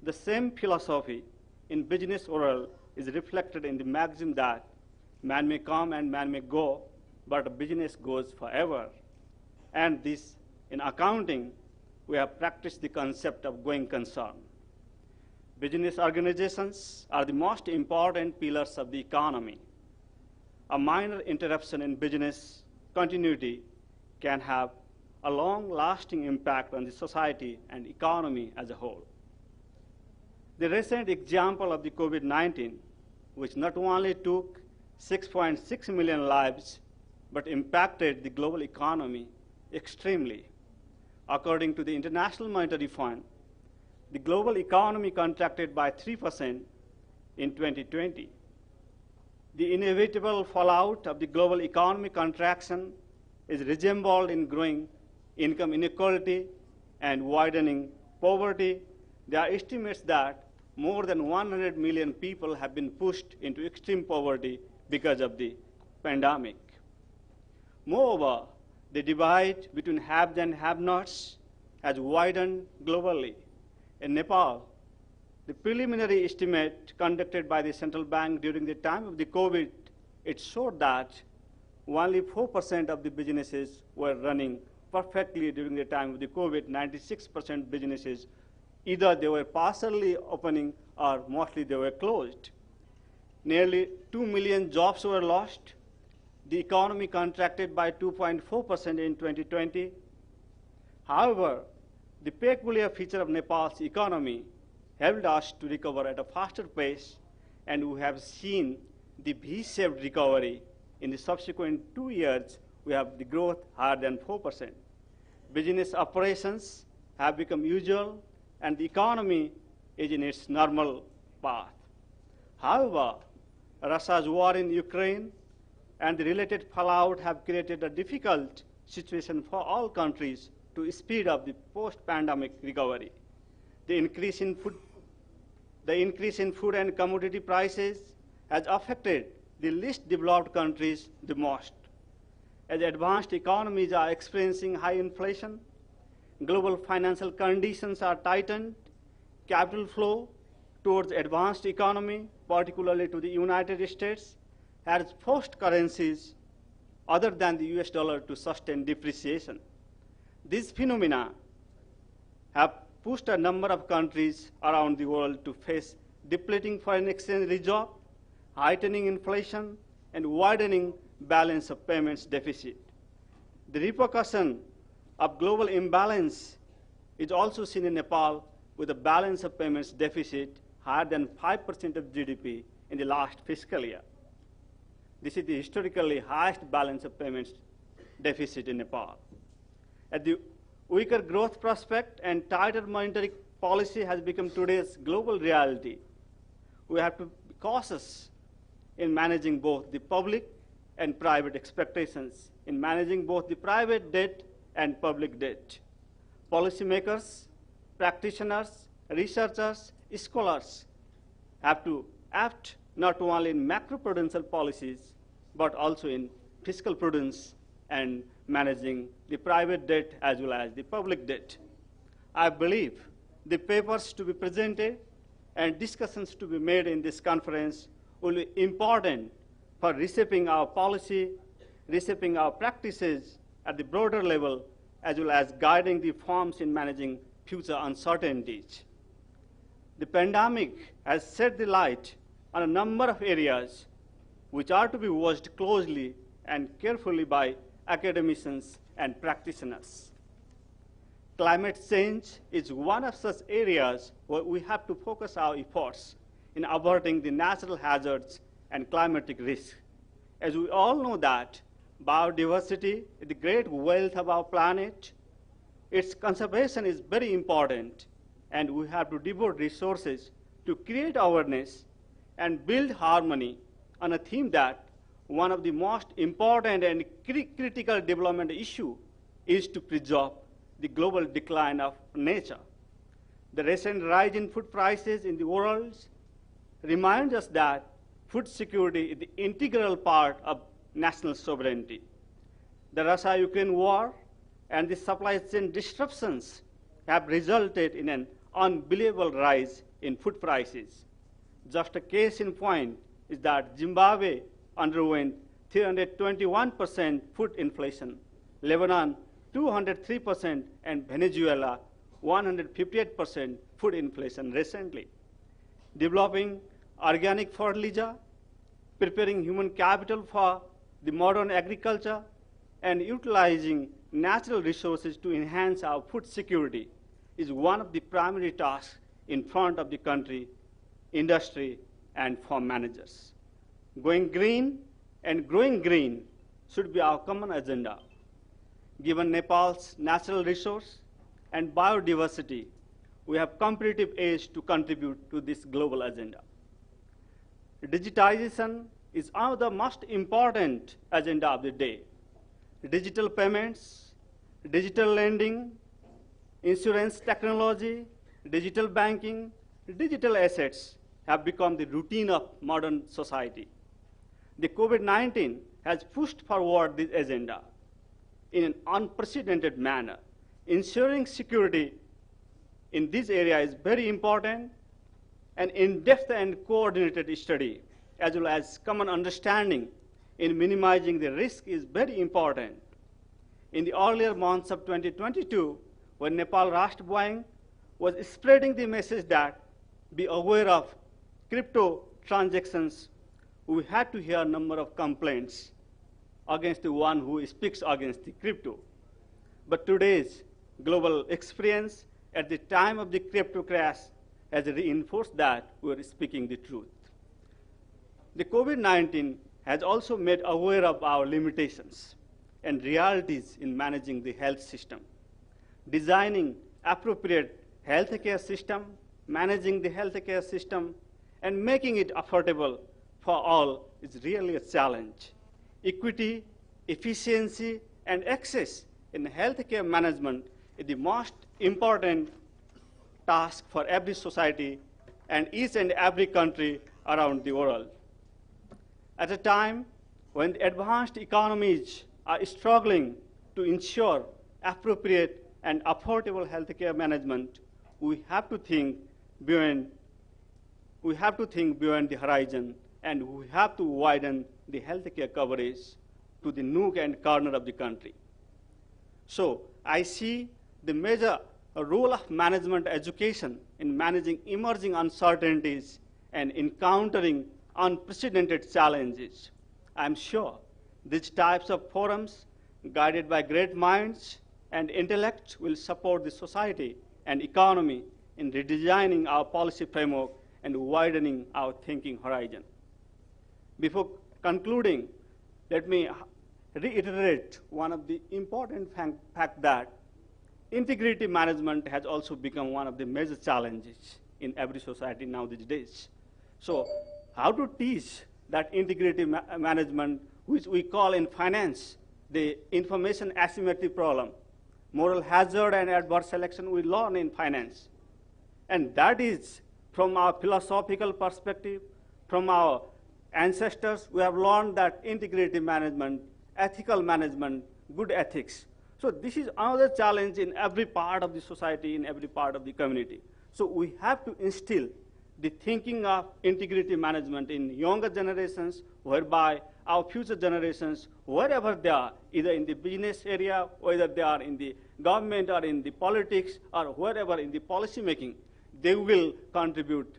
The same philosophy in business world is reflected in the maxim that man may come and man may go, but business goes forever. And this, in accounting, we have practiced the concept of going concern. Business organizations are the most important pillars of the economy. A minor interruption in business continuity can have a long-lasting impact on the society and economy as a whole. The recent example of the COVID-19, which not only took 6.6 million lives, but impacted the global economy extremely. According to the International Monetary Fund, the global economy contracted by 3% in 2020. The inevitable fallout of the global economic contraction is resembled in growing income inequality and widening poverty. There are estimates that more than 100 million people have been pushed into extreme poverty because of the pandemic. Moreover, the divide between haves and have-nots has widened globally. In Nepal, the preliminary estimate conducted by the central bank during the time of the COVID, it showed that only 4% of the businesses were running perfectly during the time of the COVID. 96% businesses, either they were partially opening or mostly they were closed. Nearly 2 million jobs were lost. The economy contracted by 2.4% in 2020. However, the peculiar feature of Nepal's economy helped us to recover at a faster pace, and we have seen the V-shaped recovery. In the subsequent 2 years, we have the growth higher than 4%. Business operations have become usual, and the economy is in its normal path. However, Russia's war in Ukraine and the related fallout have created a difficult situation for all countries to speed up the post-pandemic recovery. The increase in food and commodity prices has affected the least developed countries the most. As advanced economies are experiencing high inflation, global financial conditions are tightened, capital flow towards advanced economy, particularly to the United States, has forced currencies other than the US dollar to sustain depreciation. These phenomena have pushed a number of countries around the world to face depleting foreign exchange reserve, heightening inflation, and widening balance of payments deficit. The repercussion of global imbalance is also seen in Nepal, with a balance of payments deficit higher than 5% of GDP in the last fiscal year. This is the historically highest balance of payments deficit in Nepal. As the weaker growth prospect and tighter monetary policy has become today's global reality, we have to be cautious in managing both the public and private expectations, in managing both the private debt and public debt. Policymakers, practitioners, researchers, scholars have to act not only in macroprudential policies, but also in fiscal prudence and managing the private debt as well as the public debt. I believe the papers to be presented and discussions to be made in this conference will be important for reshaping our policy, reshaping our practices at the broader level, as well as guiding the firms in managing future uncertainties. The pandemic has shed the light on a number of areas which are to be watched closely and carefully by academicians and practitioners. Climate change is one of such areas where we have to focus our efforts in averting the natural hazards and climatic risks. As we all know that biodiversity is the great wealth of our planet, its conservation is very important, and we have to devote resources to create awareness and build harmony on a theme that one of the most important and critical development issue is to preserve the global decline of nature. The recent rise in food prices in the world reminds us that food security is the integral part of national sovereignty. The Russia-Ukraine war and the supply chain disruptions have resulted in an unbelievable rise in food prices. Just a case in point is that Zimbabwe underwent 321% food inflation, Lebanon 203%, and Venezuela 158% food inflation recently. Developing organic fertilizer, preparing human capital for the modern agriculture, and utilizing natural resources to enhance our food security is one of the primary tasks in front of the country, industry, and farm managers. Going green and growing green should be our common agenda. Given Nepal's natural resource and biodiversity, we have competitive edge to contribute to this global agenda. Digitization is one of the most important agenda of the day. Digital payments, digital lending, insurance technology, digital banking, digital assets have become the routine of modern society. The COVID-19 has pushed forward this agenda in an unprecedented manner. Ensuring security in this area is very important. An in-depth and coordinated study, as well as common understanding in minimizing the risk is very important. In the earlier months of 2022, when Nepal Rashtra Bank was spreading the message that be aware of crypto transactions, we had to hear a number of complaints against the one who speaks against the crypto. But today's global experience at the time of the crypto crash has reinforced that we are speaking the truth. The COVID-19 has also made aware of our limitations and realities in managing the health system. Designing appropriate healthcare system, managing the healthcare system, and making it affordable for all is really a challenge. Equity, efficiency, and access in healthcare management is the most important task for every society and each and every country around the world. At a time when the advanced economies are struggling to ensure appropriate and affordable healthcare management, we have to think beyond the horizon, and we have to widen the healthcare coverage to the nook and corner of the country. So I see the major role of management education in managing emerging uncertainties and encountering unprecedented challenges. I'm sure these types of forums, guided by great minds and intellect, will support the society and economy in redesigning our policy framework and widening our thinking horizon. Before concluding, let me reiterate one of the important fact that integrity management has also become one of the major challenges in every society now these days. So how to teach that integrity management, which we call in finance the information asymmetry problem, moral hazard and adverse selection we learn in finance. And that is from our philosophical perspective, from our ancestors, we have learned that integrity management, ethical management, good ethics. So this is another challenge in every part of the society, in every part of the community. So we have to instill the thinking of integrity management in younger generations, whereby our future generations, wherever they are, either in the business area, whether they are in the government or in the politics or wherever in the policy making, they will contribute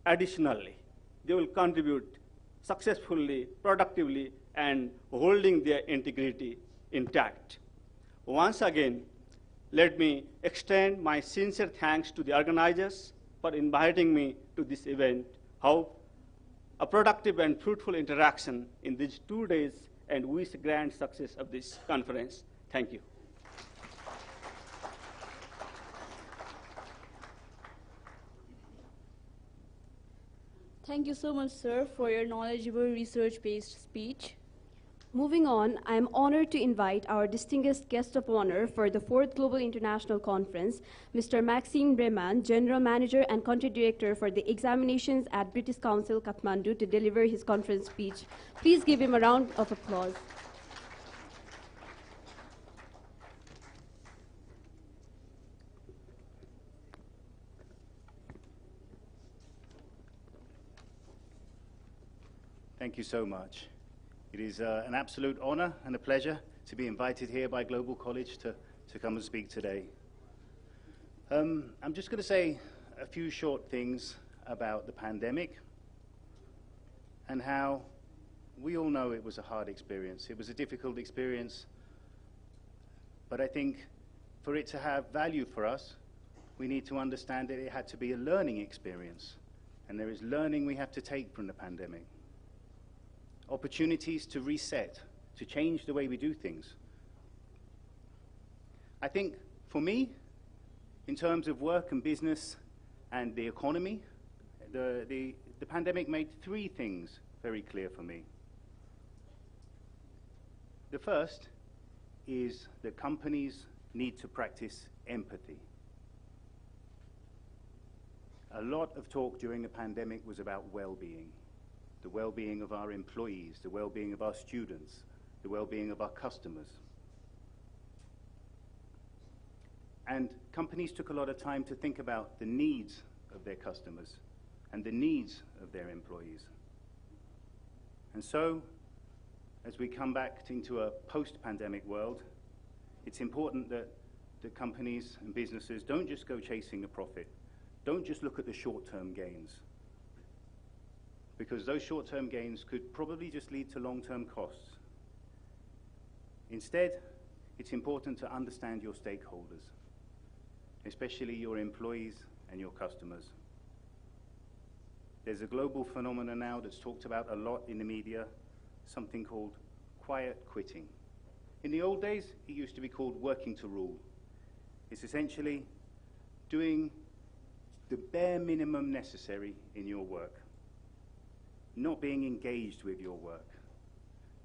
additionally. They will contribute successfully, productively, and holding their integrity intact. Once again, let me extend my sincere thanks to the organizers for inviting me to this event. Hope a productive and fruitful interaction in these 2 days, and wish grand success of this conference. Thank you. Thank you so much, sir, for your knowledgeable research-based speech. Moving on, I am honored to invite our distinguished guest of honor for the 4th Global International Conference, Mr. Maxime Breman, General Manager and Country Director for the Examinations at British Council, Kathmandu, to deliver his conference speech. Please give him a round of applause. Thank you so much. It is an absolute honor and a pleasure to be invited here by Global College to come and speak today. I'm just going to say a few short things about the pandemic and how we all know it was a hard experience. It was a difficult experience, but I think for it to have value for us, we need to understand that it had to be a learning experience, and there is learning we have to take from the pandemic. Opportunities to reset, to change the way we do things. I think for me, in terms of work and business and the economy, the pandemic made 3 things very clear for me. The first is that companies need to practice empathy. A lot of talk during the pandemic was about well-being, the well-being of our employees, the well-being of our students, the well-being of our customers. And companies took a lot of time to think about the needs of their customers and the needs of their employees. And so, as we come back into a post-pandemic world, it's important that the companies and businesses don't just go chasing a profit. Don't just look at the short-term gains, because those short-term gains could probably just lead to long-term costs. Instead, it's important to understand your stakeholders, especially your employees and your customers. There's a global phenomenon now that's talked about a lot in the media, something called quiet quitting. In the old days, it used to be called working to rule. It's essentially doing the bare minimum necessary in your work, not being engaged with your work,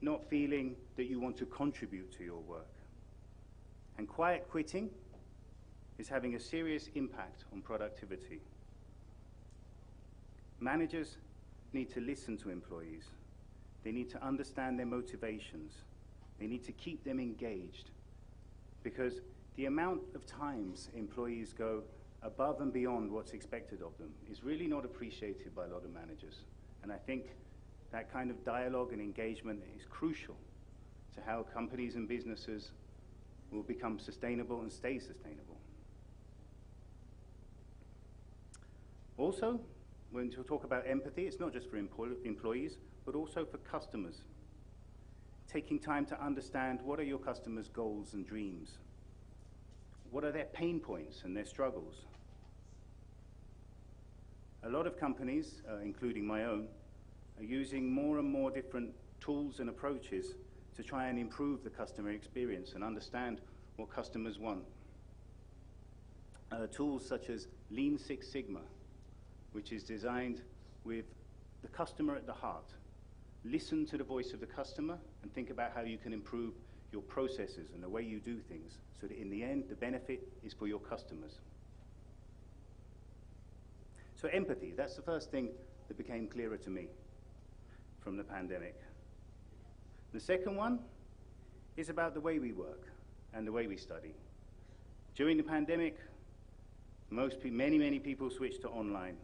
not feeling that you want to contribute to your work. And quiet quitting is having a serious impact on productivity. Managers need to listen to employees. They need to understand their motivations. They need to keep them engaged, because the amount of times employees go above and beyond what's expected of them is really not appreciated by a lot of managers. And I think that kind of dialogue and engagement is crucial to how companies and businesses will become sustainable and stay sustainable. Also, when we talk about empathy, it's not just for employees, but also for customers. Taking time to understand what are your customers' goals and dreams. What are their pain points and their struggles? A lot of companies, including my own, are using more and more different tools and approaches to try and improve the customer experience and understand what customers want. Tools such as Lean Six Sigma, which is designed with the customer at the heart. Listen to the voice of the customer and think about how you can improve your processes and the way you do things, so that in the end, the benefit is for your customers. So empathy, that's the first thing that became clearer to me from the pandemic. The second one is about the way we work and the way we study. During the pandemic, many people switched to online.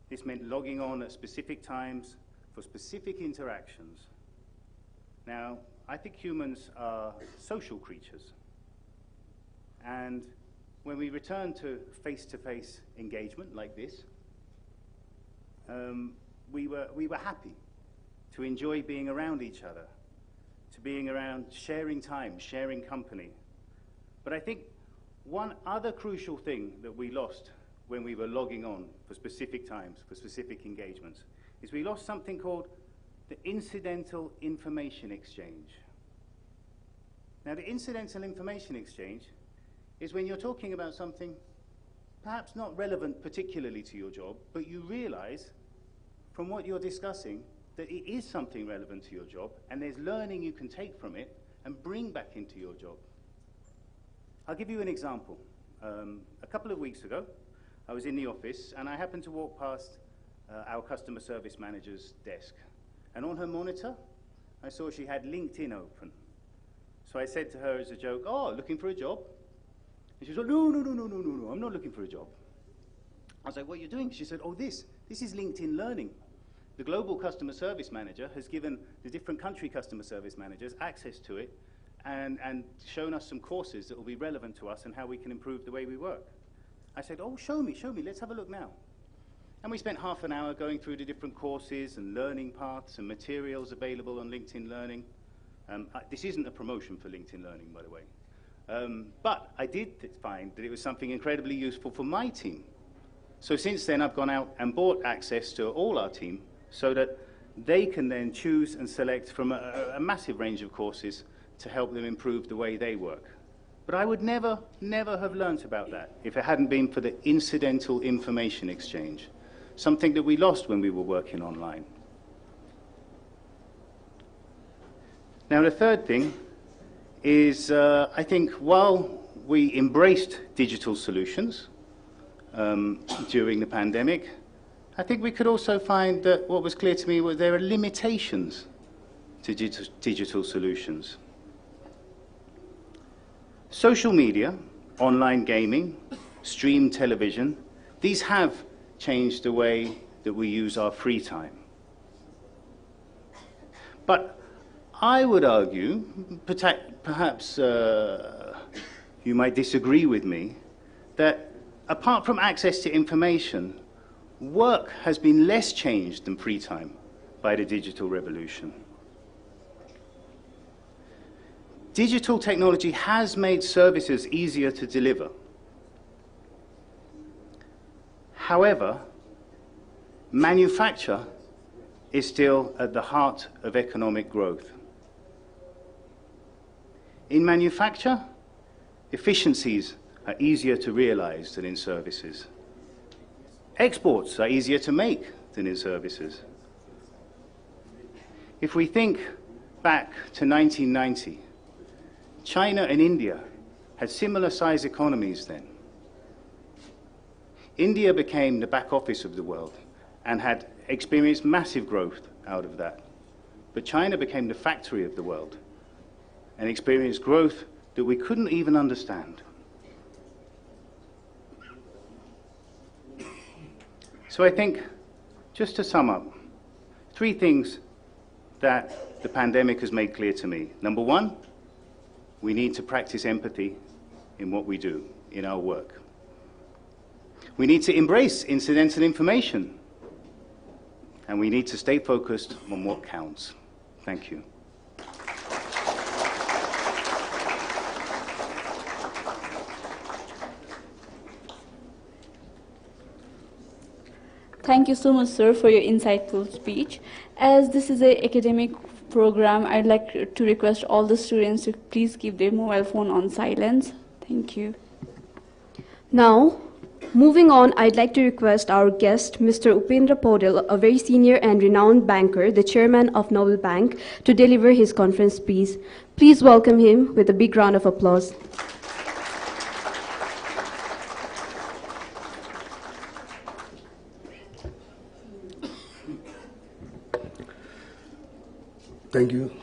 This meant logging on at specific times for specific interactions. Now, I think humans are social creatures. And when we return to face-to-face engagement like this, we were happy to enjoy being around each other, to being around sharing time, sharing company. But I think one other crucial thing that we lost when we were logging on for specific times, for specific engagements, is we lost something called the incidental information exchange. Now, the incidental information exchange is when you're talking about something perhaps not relevant particularly to your job, but you realize from what you're discussing that it is something relevant to your job, and there's learning you can take from it and bring back into your job. I'll give you an example. A couple of weeks ago, I was in the office, and I happened to walk past our customer service manager's desk. And on her monitor, I saw she had LinkedIn open. So I said to her as a joke, "Oh, looking for a job?" And she was like, no, I'm not looking for a job. I was like, "What are you doing?" She said, "Oh, this is LinkedIn Learning. The global customer service manager has given the different country customer service managers access to it and shown us some courses that will be relevant to us and how we can improve the way we work." I said, "Oh, show me, let's have a look now." And we spent half an hour going through the different courses and learning paths and materials available on LinkedIn Learning. This isn't a promotion for LinkedIn Learning, by the way. But I did find that it was something incredibly useful for my team. So since then, I've gone out and bought access to all our team so that they can then choose and select from a massive range of courses to help them improve the way they work. But I would never have learnt about that if it hadn't been for the incidental information exchange, something that we lost when we were working online. Now, the third thing is, I think, while we embraced digital solutions during the pandemic, I think we could also find that what was clear to me was there are limitations to digital solutions. Social media, online gaming, streamed television, these have changed the way that we use our free time. But I would argue, perhaps you might disagree with me, that apart from access to information, work has been less changed than free time by the digital revolution. Digital technology has made services easier to deliver. However, manufacture is still at the heart of economic growth. In manufacture, efficiencies are easier to realize than in services. Exports are easier to make than in services. If we think back to 1990, China and India had similar size economies then. India became the back office of the world and had experienced massive growth out of that. But China became the factory of the world and experienced growth that we couldn't even understand. So I think, just to sum up, 3 things that the pandemic has made clear to me. Number 1, we need to practice empathy in what we do, in our work. We need to embrace incidental information, and we need to stay focused on what counts. Thank you. Thank you so much, sir, for your insightful speech. As this is an academic program, I'd like to request all the students to please keep their mobile phone on silence. Thank you. Now, moving on, I'd like to request our guest, Mr. Upendra Podel, a very senior and renowned banker, the chairman of Noble Bank, to deliver his conference speech. Please welcome him with a big round of applause.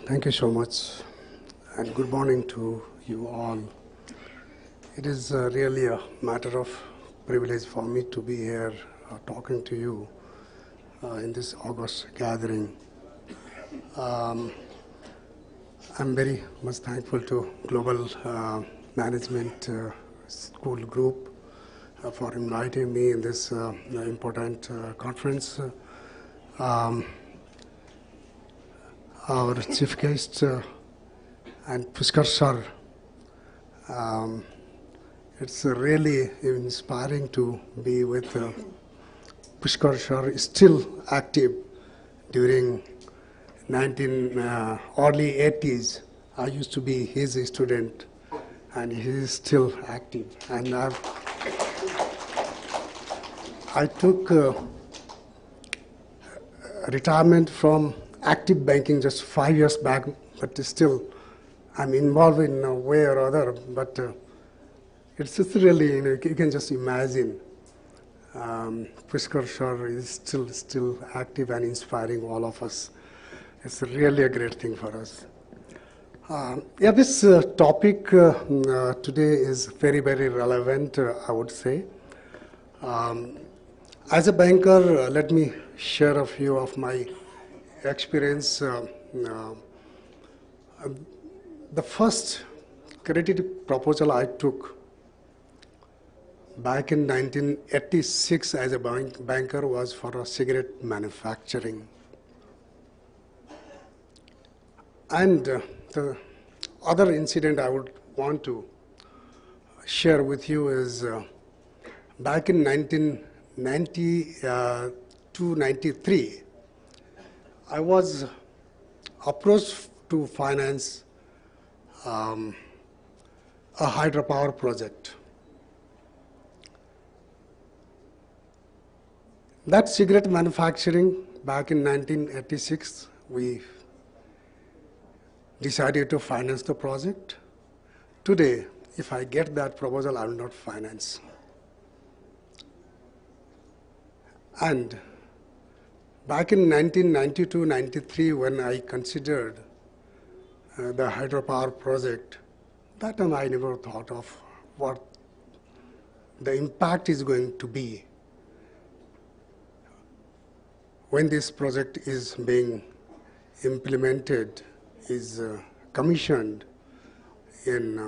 Thank you so much, and good morning to you all. It is really a matter of privilege for me to be here talking to you in this August gathering. I'm very much thankful to Global Management School Group for inviting me in this important conference. Our chief guest and Pushkar sir, it's really inspiring to be with Pushkar sir, still active during early 80s. I used to be his student, and he is still active. And I took retirement from active banking just 5 years back, but still I'm involved in a way or other. But it's just really, you can just imagine. Pushkar sir is still active and inspiring all of us. It's really a great thing for us. This topic today is very, very relevant, I would say. As a banker, let me share a few of my experience. The first credit proposal I took back in 1986 as a banker was for a cigarette manufacturing. And the other incident I would want to share with you is back in 1992-93, I was approached to finance a hydropower project. That cigarette manufacturing back in 1986, we decided to finance the project. Today, if I get that proposal, I will not finance. And back in 1992-93, when I considered the hydropower project, that time I never thought of what the impact is going to be when this project is being implemented, is commissioned in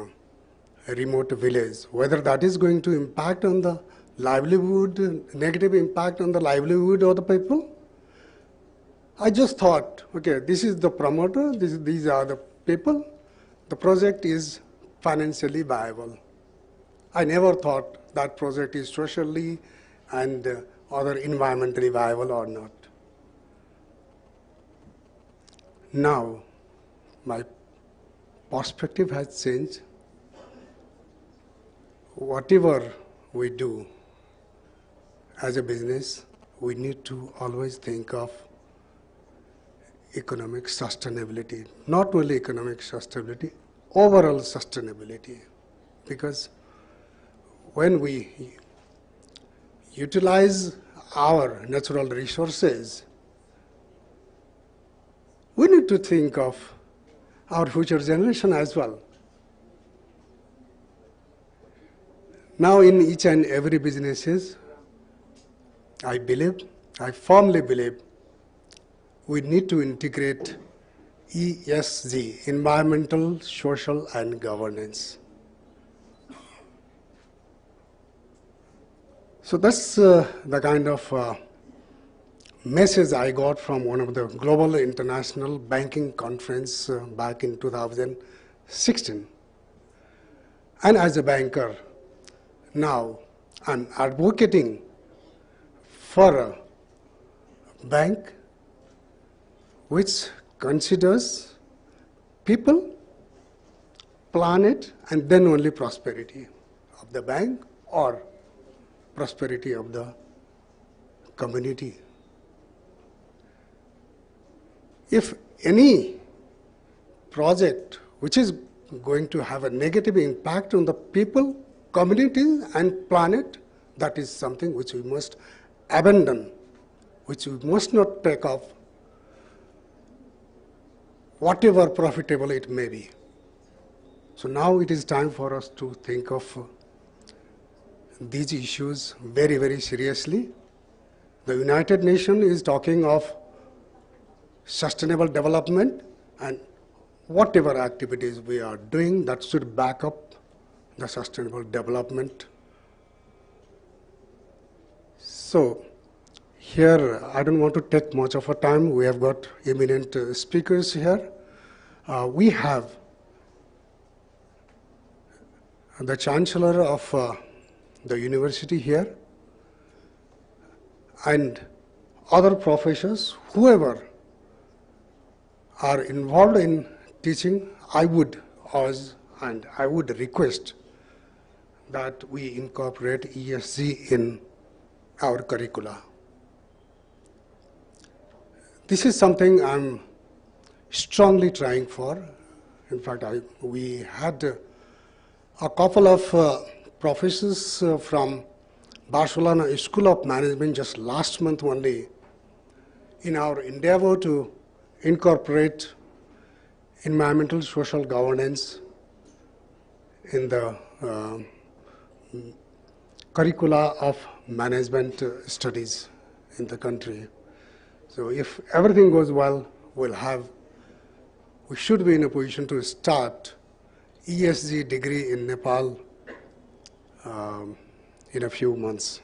a remote village, whether that is going to impact on the livelihood, negative impact on the livelihood of the people. I just thought, okay, this is the promoter, these are the people, the project is financially viable. I never thought that project is socially and other environmentally viable or not. Now, my perspective has changed. Whatever we do as a business, we need to always think of economic sustainability. Not only economic sustainability, overall sustainability. Because when we utilize our natural resources, we need to think of our future generation as well. Now in each and every businesses, I firmly believe, we need to integrate ESG, environmental, social, and governance. So that's the kind of message I got from one of the global international banking conference back in 2016. And as a banker, now I'm advocating for a bank which considers people, planet, and then only prosperity of the bank or prosperity of the community. If any project which is going to have a negative impact on the people, community, and planet, that is something which we must abandon, which we must not take up, whatever profitable it may be. So now it is time for us to think of these issues very, very seriously. The United Nations is talking of sustainable development, and whatever activities we are doing, that should back up the sustainable development. So here, I don't want to take much of our time. We have got eminent speakers here. We have the Chancellor of the university here and other professors, whoever are involved in teaching. I would urge and I would request that we incorporate ESG in our curricula. This is something I'm strongly trying for. In fact, we had a couple of professors from Barcelona School of Management just last month only in our endeavor to incorporate environmental social governance in the curricula of management studies in the country. So if everything goes well, we should be in a position to start ESG degree in Nepal in a few months.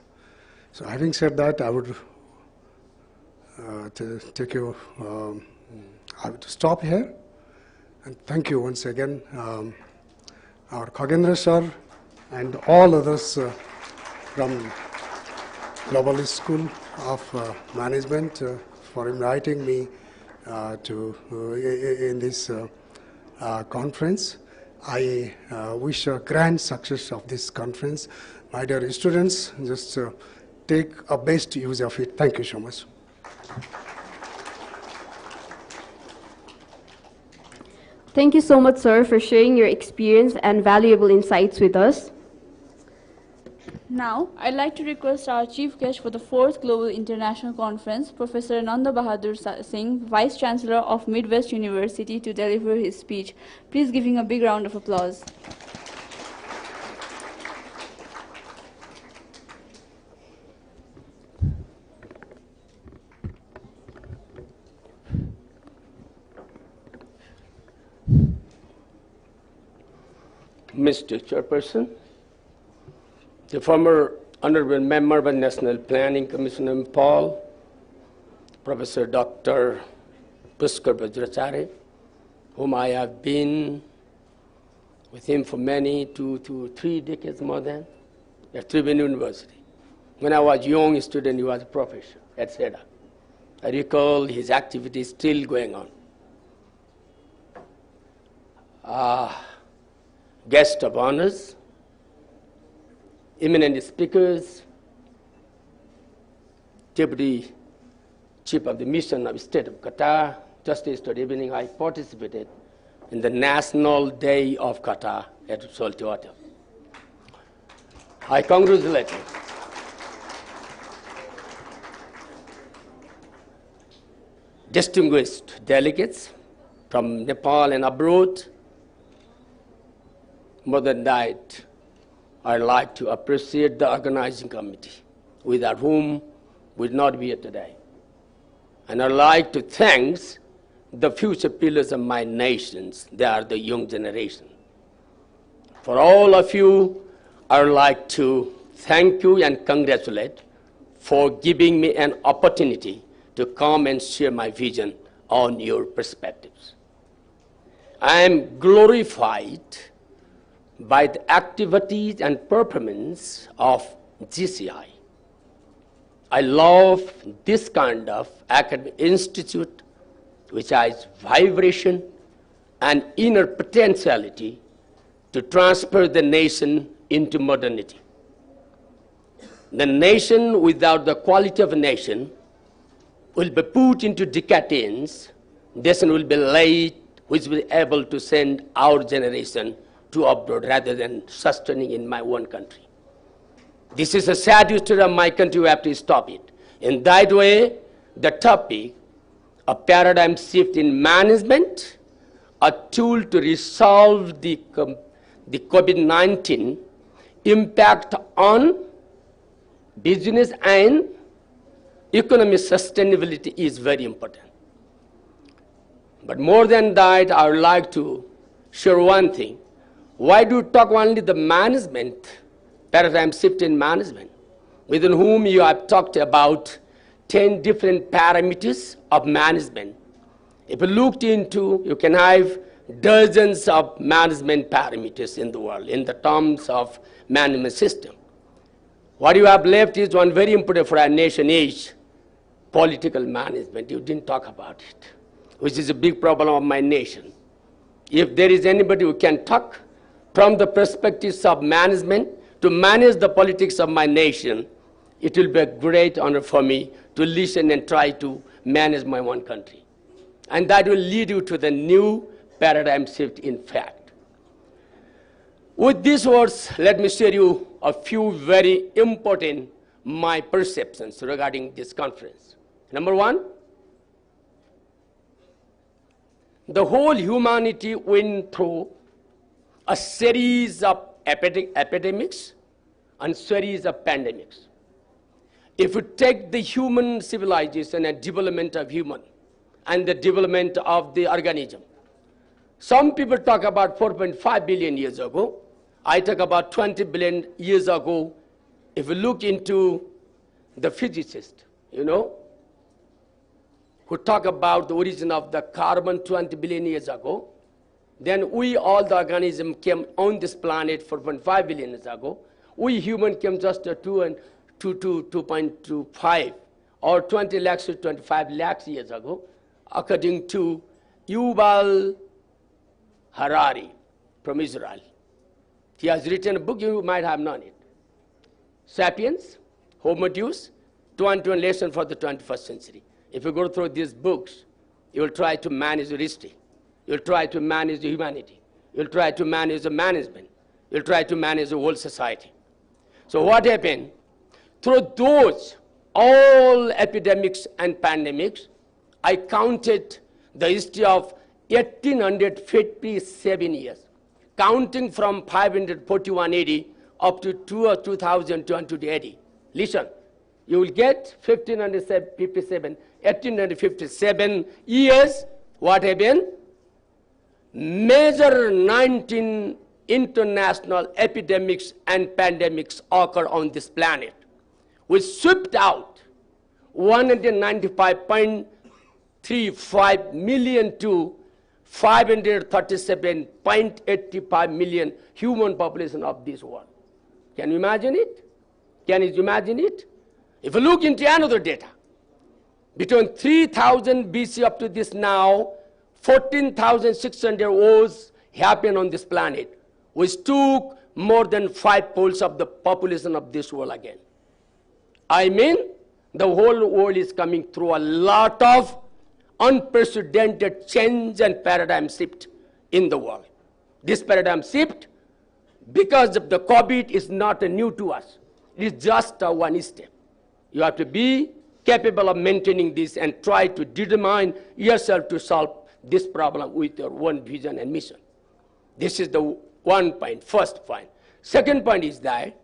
So having said that, I would I would stop here. And thank you once again, our Khagendra sir and all others from Global School of Management for inviting me in this conference. I wish a grand success of this conference. My dear students, just take a best use of it. Thank you so much. Thank you so much, sir, for sharing your experience and valuable insights with us. Now, I'd like to request our chief guest for the 4th Global International Conference, Professor Nanda Bahadur Singh, Vice Chancellor of Midwest University, to deliver his speech. Please give him a big round of applause. Mr. Chairperson, the former Honorable Member of the National Planning Commission in Nepal, Professor Dr. Pushkar Vajracharya, whom I have been with him for many, 2 to 3 decades more than, at Tribhuvan University. When I was a young student, he was a professor at SEDA. I recall his activities still going on. Guest of honors, eminent speakers, Deputy Chief of the Mission of the State of Qatar. Just yesterday evening, I participated in the National Day of Qatar at Salty Water. I congratulate you. Distinguished delegates from Nepal and abroad. More than that, I'd like to appreciate the organizing committee, without whom we'd not be here today. And I'd like to thank the future pillars of my nations. They are the young generation. For all of you, I'd like to thank you and congratulate for giving me an opportunity to come and share my vision on your perspectives. I am glorified by the activities and performance of GCI. I love this kind of academic institute which has vibration and inner potentiality to transfer the nation into modernity. The nation without the quality of a nation will be put into decadence. Nation will be late, which will be able to send our generation to abroad rather than sustaining in my own country. This is a sad history of my country. We have to stop it. In that way, the topic, a paradigm shift in management, a tool to resolve the COVID-19 impact on business and economic sustainability is very important. But more than that, I would like to share one thing. Why do you talk only the management, paradigm shift in management, within whom you have talked about 10 different parameters of management? If you looked into, you can have dozens of management parameters in the world in the terms of management system. What you have left is one very important for our nation is political management. You didn't talk about it, which is a big problem of my nation. If there is anybody who can talk from the perspectives of management to manage the politics of my nation, it will be a great honor for me to listen and try to manage my own country. And that will lead you to the new paradigm shift in fact. With these words, let me share you a few very important my perceptions regarding this conference. Number one, the whole humanity went through a series of epidemics and series of pandemics. If you take the human civilization and development of human and the development of the organism, some people talk about 4.5 billion years ago. I talk about 20 billion years ago. If you look into the physicists, who talk about the origin of the carbon 20 billion years ago, then we, all the organism, came on this planet 4.5 billion years ago. We human came just 2.25 or 20 lakhs to 25 lakhs years ago, according to Yuval Harari from Israel. He has written a book, you might have known it. Sapiens, Homo Deus, 21 lessons for the 21st century. If you go through these books, you will try to manage your history. You'll try to manage the humanity. You'll try to manage the management. You'll try to manage the whole society. So what happened? Through those, all epidemics and pandemics, I counted the history of 1857 years, counting from 541 AD up to 2200 AD. Listen, you will get 1857 years. What happened? Major 19 international epidemics and pandemics occur on this planet. We swept out 195.35 million to 537.85 million human population of this world. Can you imagine it? Can you imagine it? If you look into another data, between 3000 BC up to this now, 14,600 wars happened on this planet, which took more than 5 of the population of this world again. I mean, the whole world is coming through a lot of unprecedented change and paradigm shift in the world. This paradigm shift, because of the COVID, is not new to us. It is just a one step. You have to be capable of maintaining this and try to determine yourself to solve this problem with your one vision and mission. This is the one point, first point. Second point is that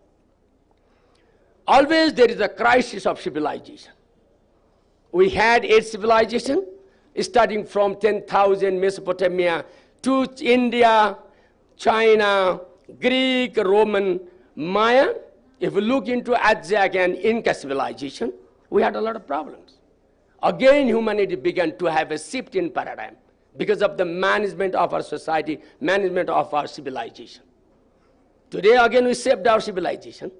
always there is a crisis of civilization. We had 8 civilizations, starting from 10,000 Mesopotamia to India, China, Greek, Roman, Maya. If we look into Aztec and Inca civilization, we had a lot of problems. Again, humanity began to have a shift in paradigm because of the management of our society, management of our civilization. Today, again, we saved our civilization.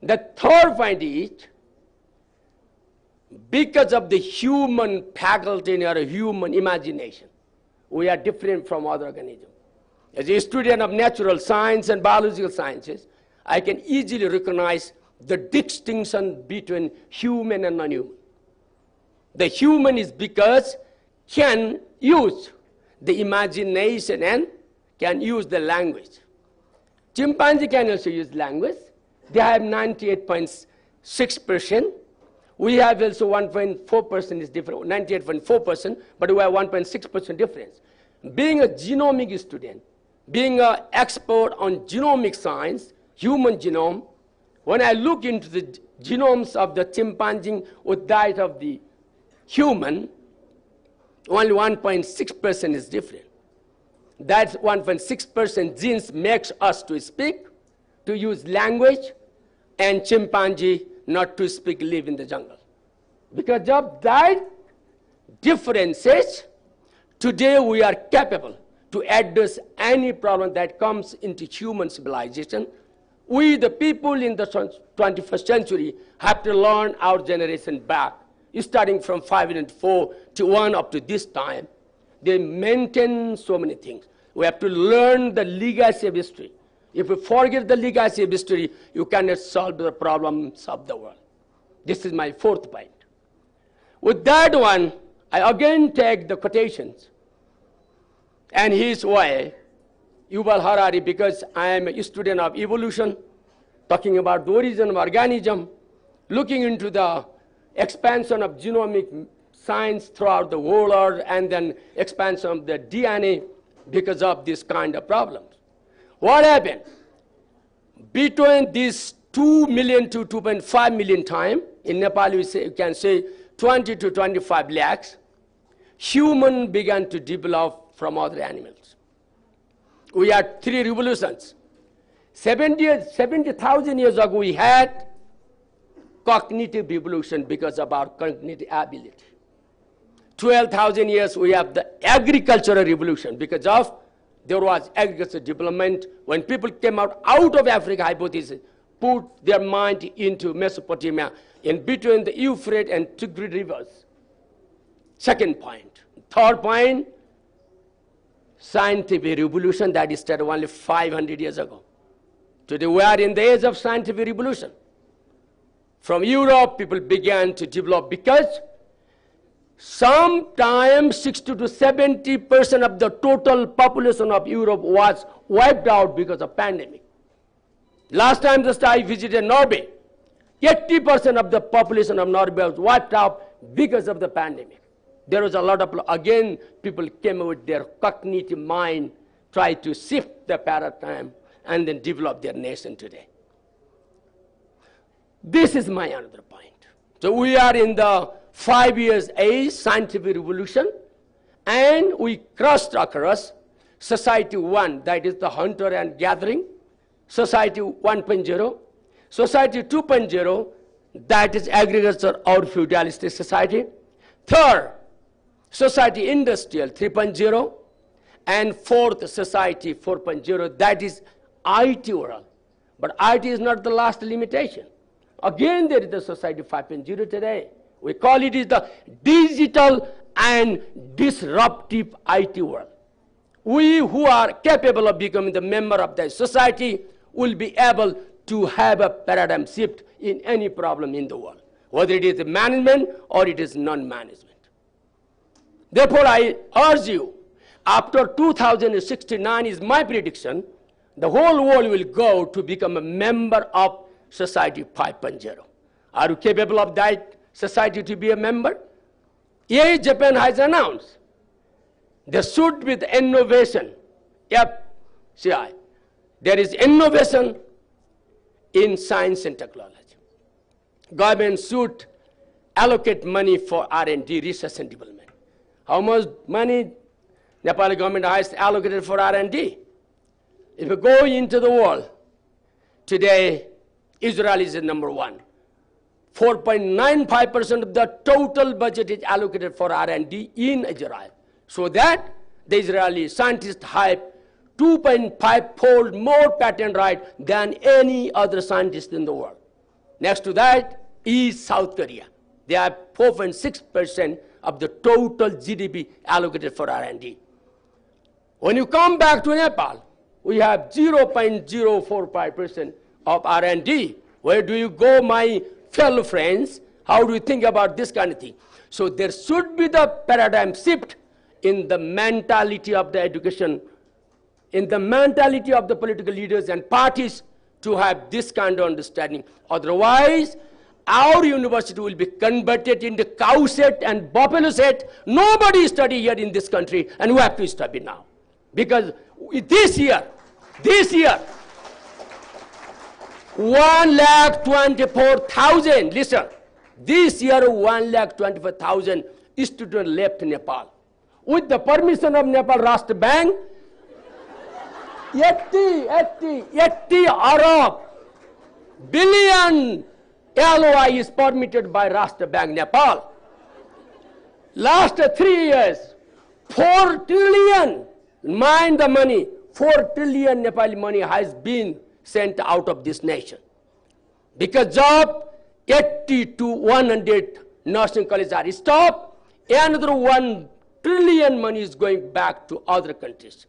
The third point is, because of the human faculty or human imagination, we are different from other organisms. As a student of natural science and biological sciences, I can easily recognize the distinction between human and non-human. The human is because can use the imagination and can use the language. Chimpanzee can also use language. They have 98.6%. We have also 1.4% is different, 98.4%, but we have 1.6% difference. Being a genomic student, being an expert on genomic science, human genome, when I look into the genomes of the chimpanzee with that of the human, only 1.6% is different. That 1.6% genes makes us to speak, to use language, and chimpanzee not to speak, live in the jungle. Because of that differences, today we are capable to address any problem that comes into human civilization. We, the people in the 21st century, have to learn our generation back. Starting from 504 to 1 up to this time, they maintain so many things. We have to learn the legacy of history. If you forget the legacy of history, you cannot solve the problems of the world. This is my fourth point. With that one, I again take the quotations and his way, Yuval Harari, because I am a student of evolution, talking about the origin of organism, looking into the expansion of genomic science throughout the world, and then expansion of the DNA because of this kind of problems. What happened? Between these 2 million to 2.5 million time, in Nepal we can say 20 to 25 lakhs, human began to develop from other animals. We had 3 revolutions. 70,000 years ago we had cognitive revolution because of our cognitive ability. 12,000 years we have the agricultural revolution because of there was agricultural development when people came out of Africa hypothesis, put their mind into Mesopotamia in between the Euphrates and Tigris rivers. Second point. Third point, scientific revolution that started only 500 years ago. Today we are in the age of scientific revolution. From Europe, people began to develop because sometimes 60 to 70% of the total population of Europe was wiped out because of pandemic. Last time just I visited Norway, 80% of the population of Norway was wiped out because of the pandemic. There was a lot of, again, people came with their cognitive mind, tried to shift the paradigm, and then develop their nation today. This is my another point. So we are in the 5 years age, scientific revolution, and we crossed across society 1, that is the hunter and gathering, society 1.0, society 2.0, that is agriculture or feudalistic society, third, society industrial 3.0, and fourth, society 4.0, that is IT world. But IT is not the last limitation. Again, there is the society 5.0 today. We call it is the digital and disruptive IT world. We who are capable of becoming the member of that society will be able to have a paradigm shift in any problem in the world, whether it is management or it is non-management. Therefore, I urge you, after 2069 is my prediction, the whole world will go to become a member of Society 5.0. Are you capable of that society to be a member? Here Japan has announced there should be the innovation, FCI. There is innovation in science and technology. Government should allocate money for R&D, research and development. How much money Nepali government has allocated for R&D? If you go into the world, today Israel is number 1. 4.95% of the total budget is allocated for R&D in Israel. So that the Israeli scientists have 2.5-fold more patent right than any other scientist in the world. Next to that is South Korea. They have 4.6% of the total GDP allocated for R&D. When you come back to Nepal, we have 0.045% of R&D. Where do you go, my fellow friends? How do you think about this kind of thing? So there should be the paradigm shift in the mentality of the education, in the mentality of the political leaders and parties to have this kind of understanding. Otherwise, our university will be converted into cow set and buffalo set. Nobody study here in this country, and we have to study now. Because this year, 1,24,000, listen, this year 1,24,000 students left Nepal. With the permission of Nepal Rashtra Bank, 80 Arab billion LOI is permitted by Rashtra Bank Nepal. Last 3 years, 4 trillion, mind the money, 4 trillion Nepali money has been sent out of this nation. Because of 80 to 100 nursing colleges are stopped, another 1 trillion money is going back to other countries.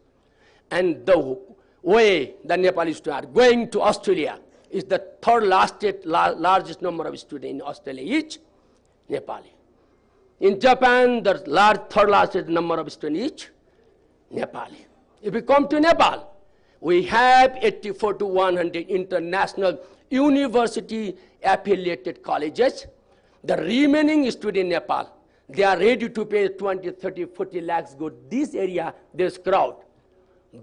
And the way the Nepalese students are going to Australia is the third largest number of students in Australia each Nepali. In Japan, the third largest number of students each Nepali. If we come to Nepal, we have 84 to 100 international university affiliated colleges. The remaining students in Nepal, they are ready to pay 20, 30, 40 lakhs go this area, this crowd.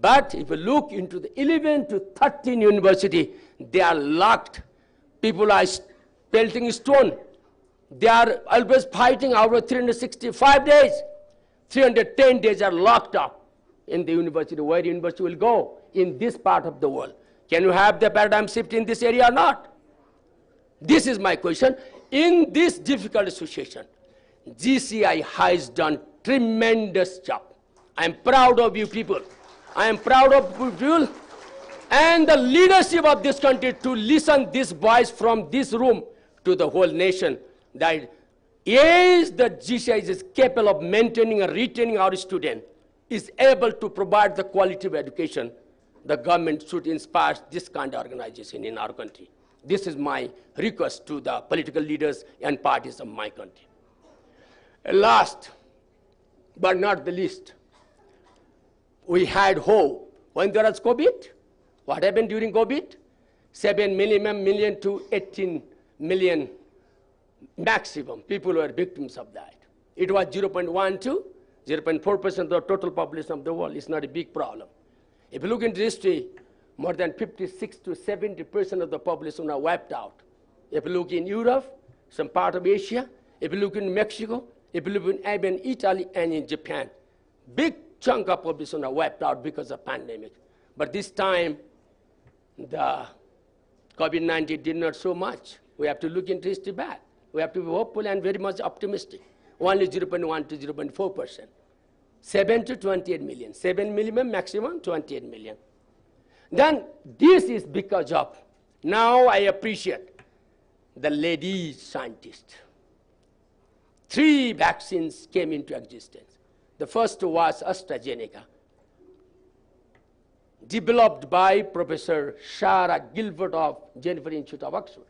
But if you look into the 11 to 13 university, they are locked. People are pelting stone. They are always fighting over 365 days. 310 days are locked up in the university. Where the university will go in this part of the world? Can you have the paradigm shift in this area or not? This is my question. In this difficult situation, GCI has done tremendous job. I am proud of you people. I am proud of you people and the leadership of this country to listen this voice from this room to the whole nation that yes, the GCI is capable of maintaining and retaining our students, is able to provide the quality of education. The government should inspire this kind of organization in our country. This is my request to the political leaders and parties of my country. Last but not the least, we had hope. When there was COVID, what happened during COVID? 7 million to 18 million maximum people were victims of that. It was 0.1 to 0.4% of the total population of the world. It's not a big problem. If you look into history, more than 56 to 70% of the population are wiped out. If you look in Europe, some part of Asia, if you look in Mexico, if you look in even Italy and in Japan, big chunk of population are wiped out because of pandemic. But this time, the COVID-19 did not so much. We have to look into history back. We have to be hopeful and very much optimistic. Only 0.1 to 0.4%. 7 to 28 million. 7 million maximum, 28 million. Then this is because of, now I appreciate the lady scientist. 3 vaccines came into existence. The first was AstraZeneca, developed by Professor Sarah Gilbert of Jennifer Institute of Oxford,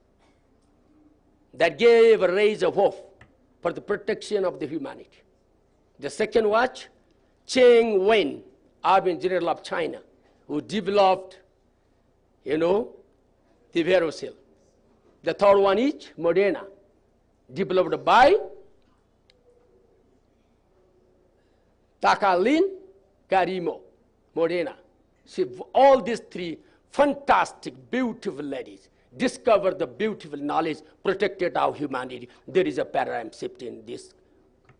that gave a rays of hope for the protection of the humanity. The second was Cheng Wen, Army General of China, who developed, the Verocell. The third one is Moderna, developed by Takalin Karimo, Moderna. See, all these 3 fantastic, beautiful ladies discovered the beautiful knowledge, protected our humanity. There is a paradigm shift in this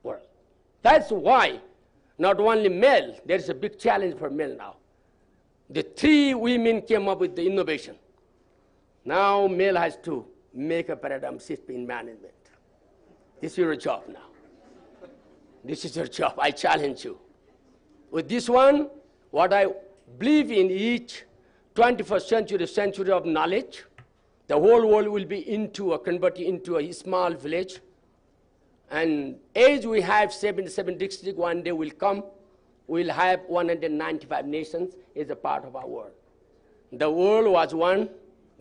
world. That's why not only male, there is a big challenge for male now. The 3 women came up with the innovation. Now male has to make a paradigm shift in management. This is your job now. This is your job. I challenge you. With this one, what I believe in each 21st century of knowledge, the whole world will be converted into a small village. And as we have 77 districts, one day will come, we'll have 195 nations as a part of our world. The world was one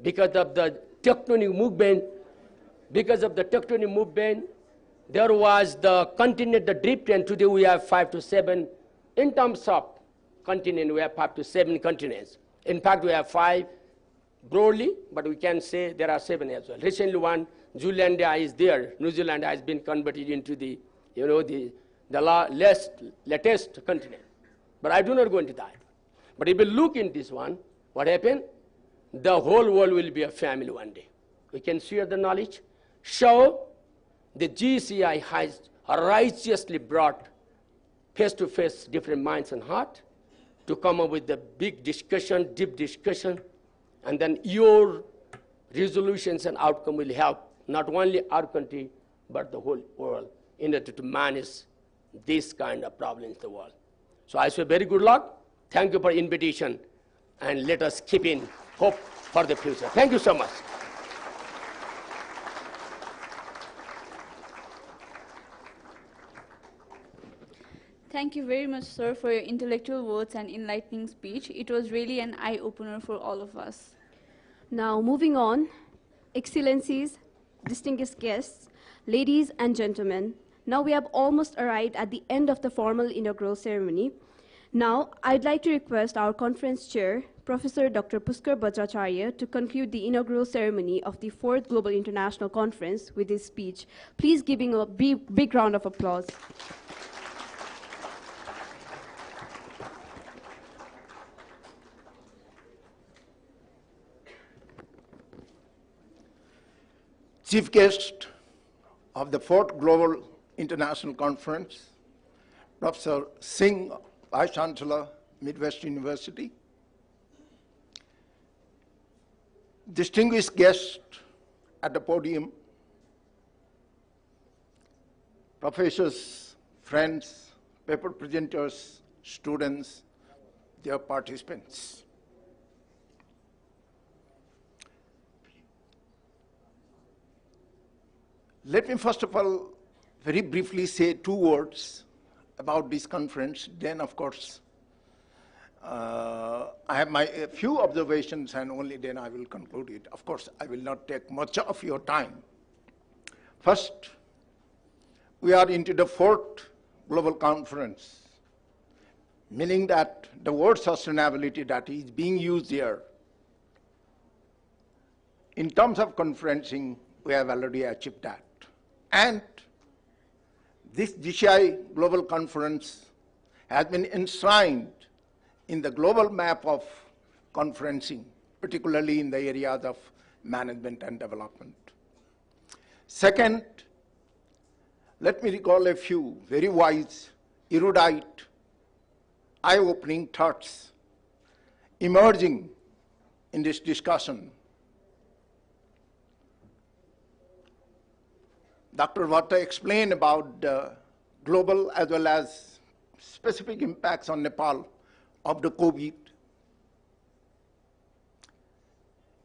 because of the tectonic movement. Because of the tectonic movement, there was the continent, the drift, and today we have 5 to 7. In terms of continent, we have 5 to 7 continents. In fact, we have 5 broadly, but we can say there are 7 as well. Recently, one, Zealandia is there. New Zealand has been converted into the latest continent. But I do not go into that. But if you look in this one, what happened? The whole world will be a family one day. We can share the knowledge. So the GCI has righteously brought face-to-face different minds and heart to come up with the big discussion, deep discussion, and then your resolutions and outcome will help not only our country, but the whole world in order to manage this kind of problems in the world. So I say very good luck. Thank you for invitation, and let us keep in hope for the future. Thank you so much. Thank you very much, sir, for your intellectual words and enlightening speech. It was really an eye-opener for all of us. Now, moving on, Excellencies, distinguished guests, ladies and gentlemen, now we have almost arrived at the end of the formal inaugural ceremony. Now, I'd like to request our conference chair, Professor Dr. Puskar Bajracharya, to conclude the inaugural ceremony of the 4th Global International Conference with his speech. Please give him a big round of applause. Chief guest of the 4th Global International Conference, Professor Singh, Vice Chancellor, Midwest University. Distinguished guests at the podium, professors, friends, paper presenters, students, dear participants. Let me first of all very briefly say 2 words about this conference. Then, of course, I have a few observations, and only then I will conclude it. Of course, I will not take much of your time. First, we are into the fourth global conference, meaning that the word sustainability that is being used here, in terms of conferencing, we have already achieved that. And this GCI Global Conference has been enshrined in the global map of conferencing, particularly in the areas of management and development. Second, let me recall a few very wise, erudite, eye-opening thoughts emerging in this discussion. Dr. Vatta explained about the global as well as specific impacts on Nepal of the COVID.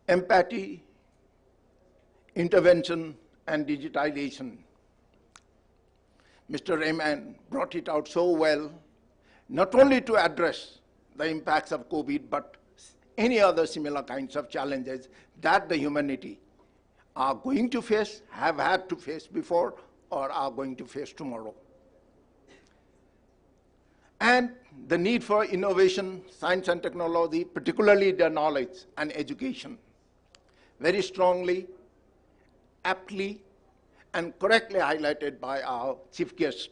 Empathy, intervention, and digitization. Mr. Rehman brought it out so well, not only to address the impacts of COVID, but any other similar kinds of challenges that the humanity are going to face, have had to face before, or are going to face tomorrow. And the need for innovation, science and technology, particularly the knowledge and education, very strongly, aptly, and correctly highlighted by our chief guest.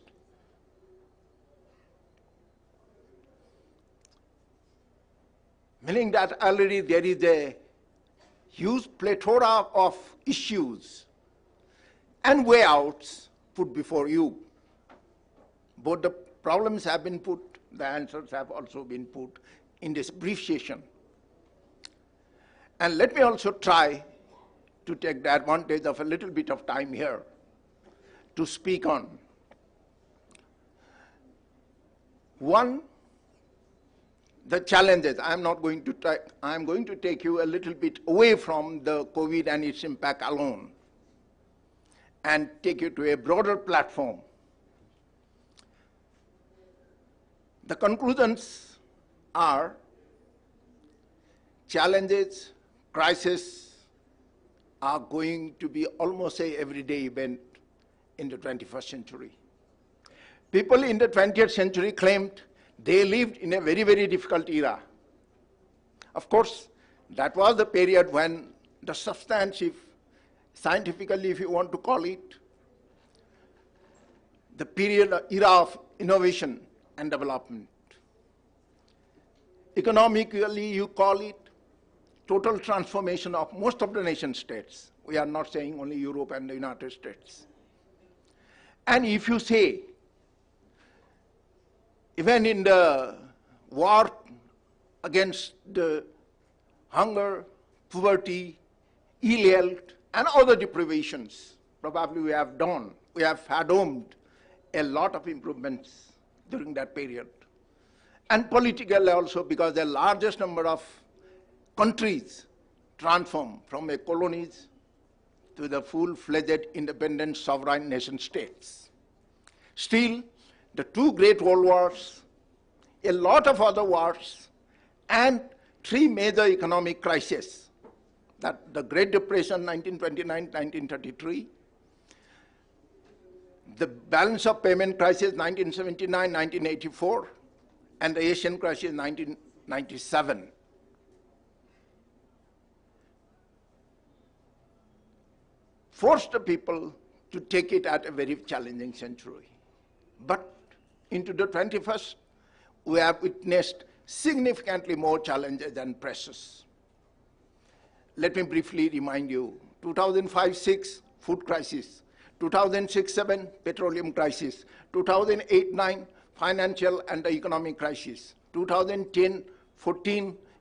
Meaning that already there is a huge plethora of issues and way outs put before you. Both the problems have been put, the answers have also been put in this brief session. And let me also try to take the advantage of a little bit of time here to speak on. One, the challenges. I'm going to take you a little bit away from the COVID and its impact alone and take you to a broader platform. The conclusions are challenges, crises are going to be almost an everyday event in the 21st century. People in the 20th century claimed they lived in a very, very difficult era. Of course, that was the period when the substantive, scientifically if you want to call it, the era of innovation and development. Economically, you call it total transformation of most of the nation states. We are not saying only Europe and the United States. And if you say, even in the war against the hunger, poverty, ill health, and other deprivations, probably we have fathomed a lot of improvements during that period. And politically also, because the largest number of countries transformed from a colonies to the full-fledged independent sovereign nation states. Still, the two great world wars, a lot of other wars, and three major economic crises, that the Great Depression 1929-1933, the balance of payment crisis 1979-1984, and the Asian crisis 1997. Forced the people to take it at a very challenging century. But into the 21st, we have witnessed significantly more challenges and pressures. Let me briefly remind you, 2005-06, food crisis, 2006-07, petroleum crisis, 2008-09, financial and economic crisis, 2010-14,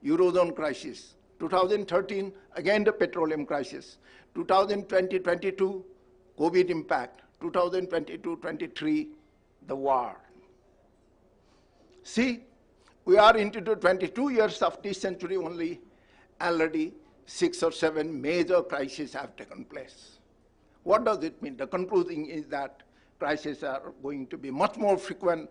Eurozone crisis, 2013, again the petroleum crisis, 2020-22, COVID impact, 2022-23, the war. See, we are into the 22 years of this century only, already 6 or 7 major crises have taken place. What does it mean? The conclusion is that crises are going to be much more frequent,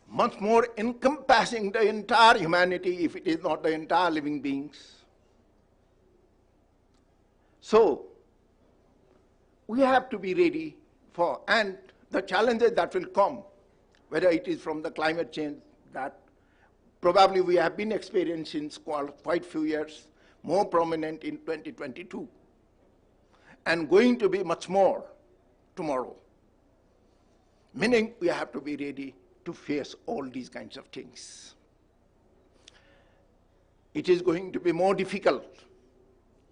much more encompassing the entire humanity, if it is not the entire living beings. So, we have to be ready for, and the challenges that will come, whether it is from the climate change that probably we have been experiencing quite few years, more prominent in 2022, and going to be much more tomorrow. Meaning we have to be ready to face all these kinds of things. It is going to be more difficult,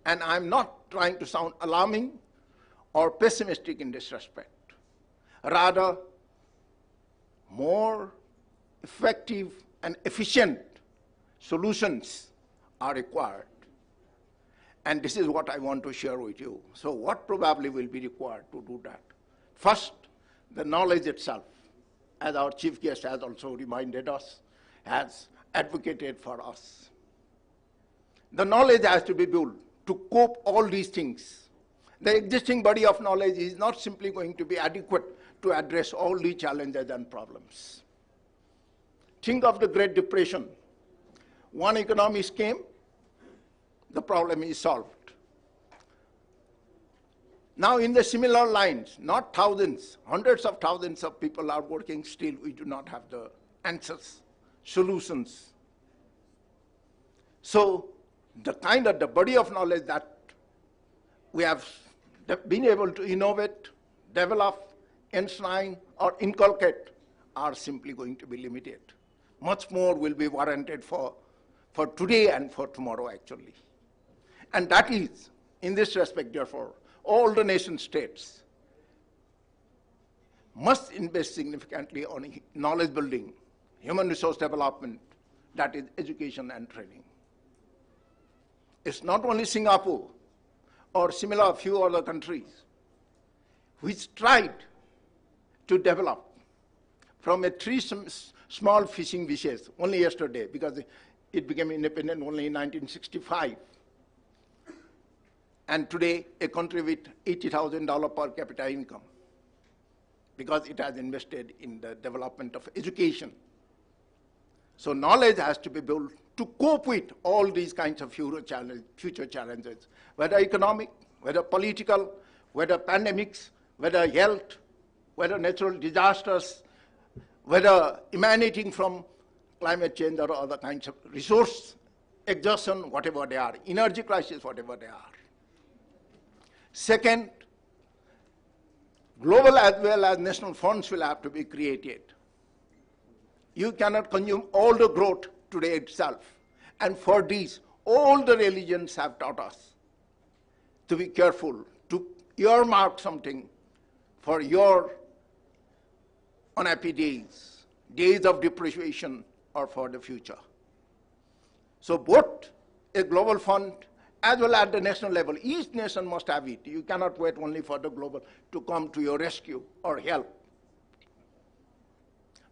and I'm not trying to sound alarming or pessimistic in this respect. Rather, more effective and efficient solutions are required. And this is what I want to share with you. So what probably will be required to do that? First, the knowledge itself, as our chief guest has also reminded us, has advocated for us. The knowledge has to be built to cope all these things. The existing body of knowledge is not simply going to be adequate to address all the challenges and problems. Think of the Great Depression. One economist came, the problem is solved. Now in the similar lines, not thousands, hundreds of thousands of people are working still. We do not have the answers, solutions. So the kind of the body of knowledge that we have been able to innovate, develop, enshrine, or inculcate are simply going to be limited. Much more will be warranted for today and for tomorrow, actually. And that is, in this respect, therefore, all the nation states must invest significantly on knowledge building, human resource development, that is education and training. It's not only Singapore or similar few other countries which tried to develop from a small fishing wishes only yesterday, because it became independent only in 1965. And today, a country with $80,000 per capita income, because it has invested in the development of education. So knowledge has to be built to cope with all these kinds of future challenges, whether economic, whether political, whether pandemics, whether health, whether natural disasters, whether emanating from climate change or other kinds of resource exhaustion, whatever they are, energy crisis, whatever they are. Second, global as well as national funds will have to be created. You cannot consume all the growth today itself. And for this, all the religions have taught us to be careful, to earmark something for your unhappy days, days of depreciation, or for the future. So both a global fund as well as the national level, each nation must have it. You cannot wait only for the global to come to your rescue or help.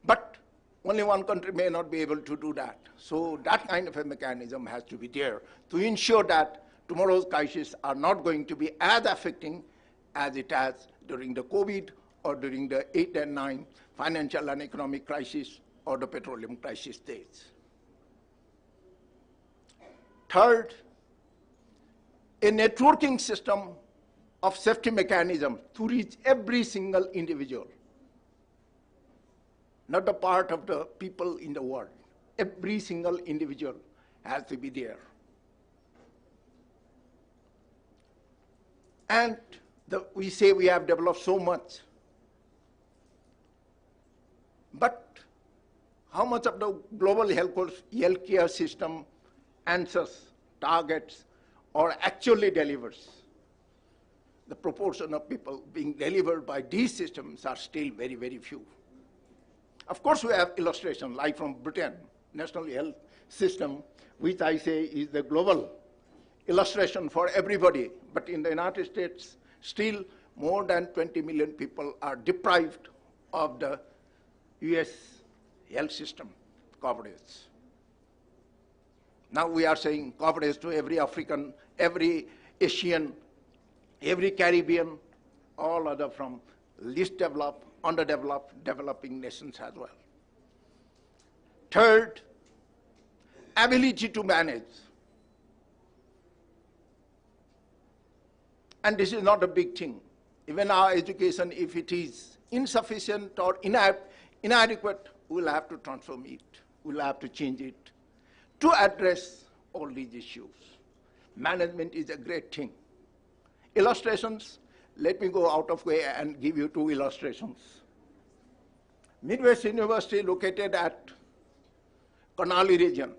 But only one country may not be able to do that. So that kind of a mechanism has to be there to ensure that tomorrow's crises are not going to be as affecting as it has during the COVID or during the 8 and 9 financial and economic crisis or the petroleum crisis days. Third, a networking system of safety mechanism to reach every single individual, not a part of the people in the world. Every single individual has to be there. And we say we have developed so much, but how much of the global healthcare system answers, targets, or actually delivers? The proportion of people being delivered by these systems are still very, very few. Of course, we have illustration, like from Britain, National Health System, which I say is the global illustration for everybody. But in the United States, still more than 20 million people are deprived of the US health system coverage. Now we are saying coverage to every African, every Asian, every Caribbean, all other from least developed, underdeveloped, developing nations as well. Third, ability to manage. And this is not a big thing. even our education, if it is insufficient or inadequate, we'll have to transform it. We'll have to change it to address all these issues. Management is a great thing. Illustrations, let me go out of way and give you 2 illustrations. Midwest University located at Karnali region,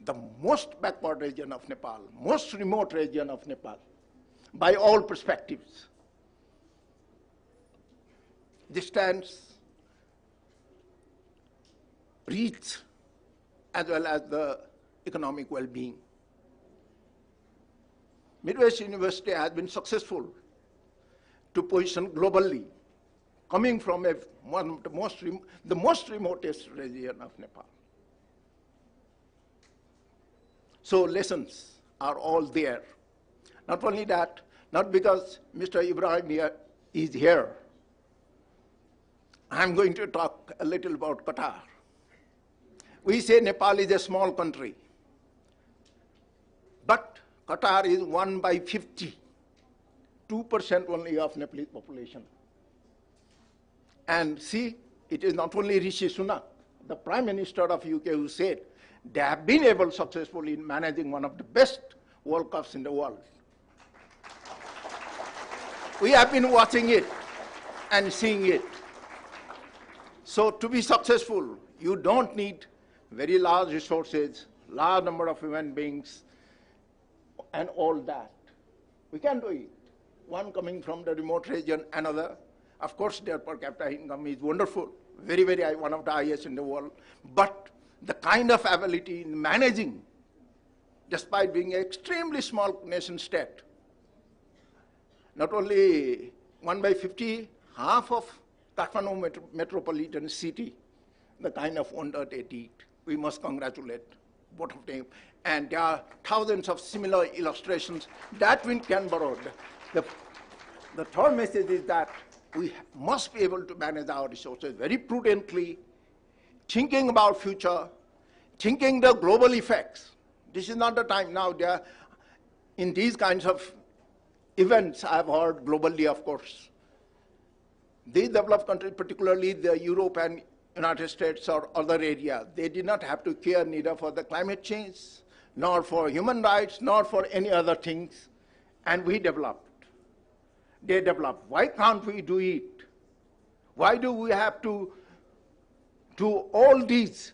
the most backward region of Nepal, most remote region of Nepal, by all perspectives. Distance, reach, as well as the economic well-being. Midwest University has been successful to position globally, coming from one of the most remotest region of Nepal. So lessons are all there. Not only that, not because Mr. Ibrahim is here, I'm going to talk a little about Qatar. We say Nepal is a small country, but Qatar is 1 by 50, 2% only of Nepalese population. And see, it is not only Rishi Sunak, the Prime Minister of UK, who said they have been able successfully in managing one of the best World Cups in the world. We have been watching it and seeing it. So to be successful, you don't need very large resources, large number of human beings, and all that. We can do it. One coming from the remote region, another. Of course, their per capita income is wonderful, very, very high, one of the highest in the world. But the kind of ability in managing, despite being an extremely small nation state, not only 1 by 50, half of Kathmandu metropolitan city, the kind of wonder they did. We must congratulate both of them. And there are thousands of similar illustrations that we can borrow. The third message is that we must be able to manage our resources very prudently, thinking about future, thinking the global effects. This is not the time now. In these kinds of events, I've heard globally, of course. These developed countries, particularly the Europe and United States or other areas, they did not have to care neither for the climate change, nor for human rights, nor for any other things. And we developed. They developed. Why can't we do it? Why do we have to do all these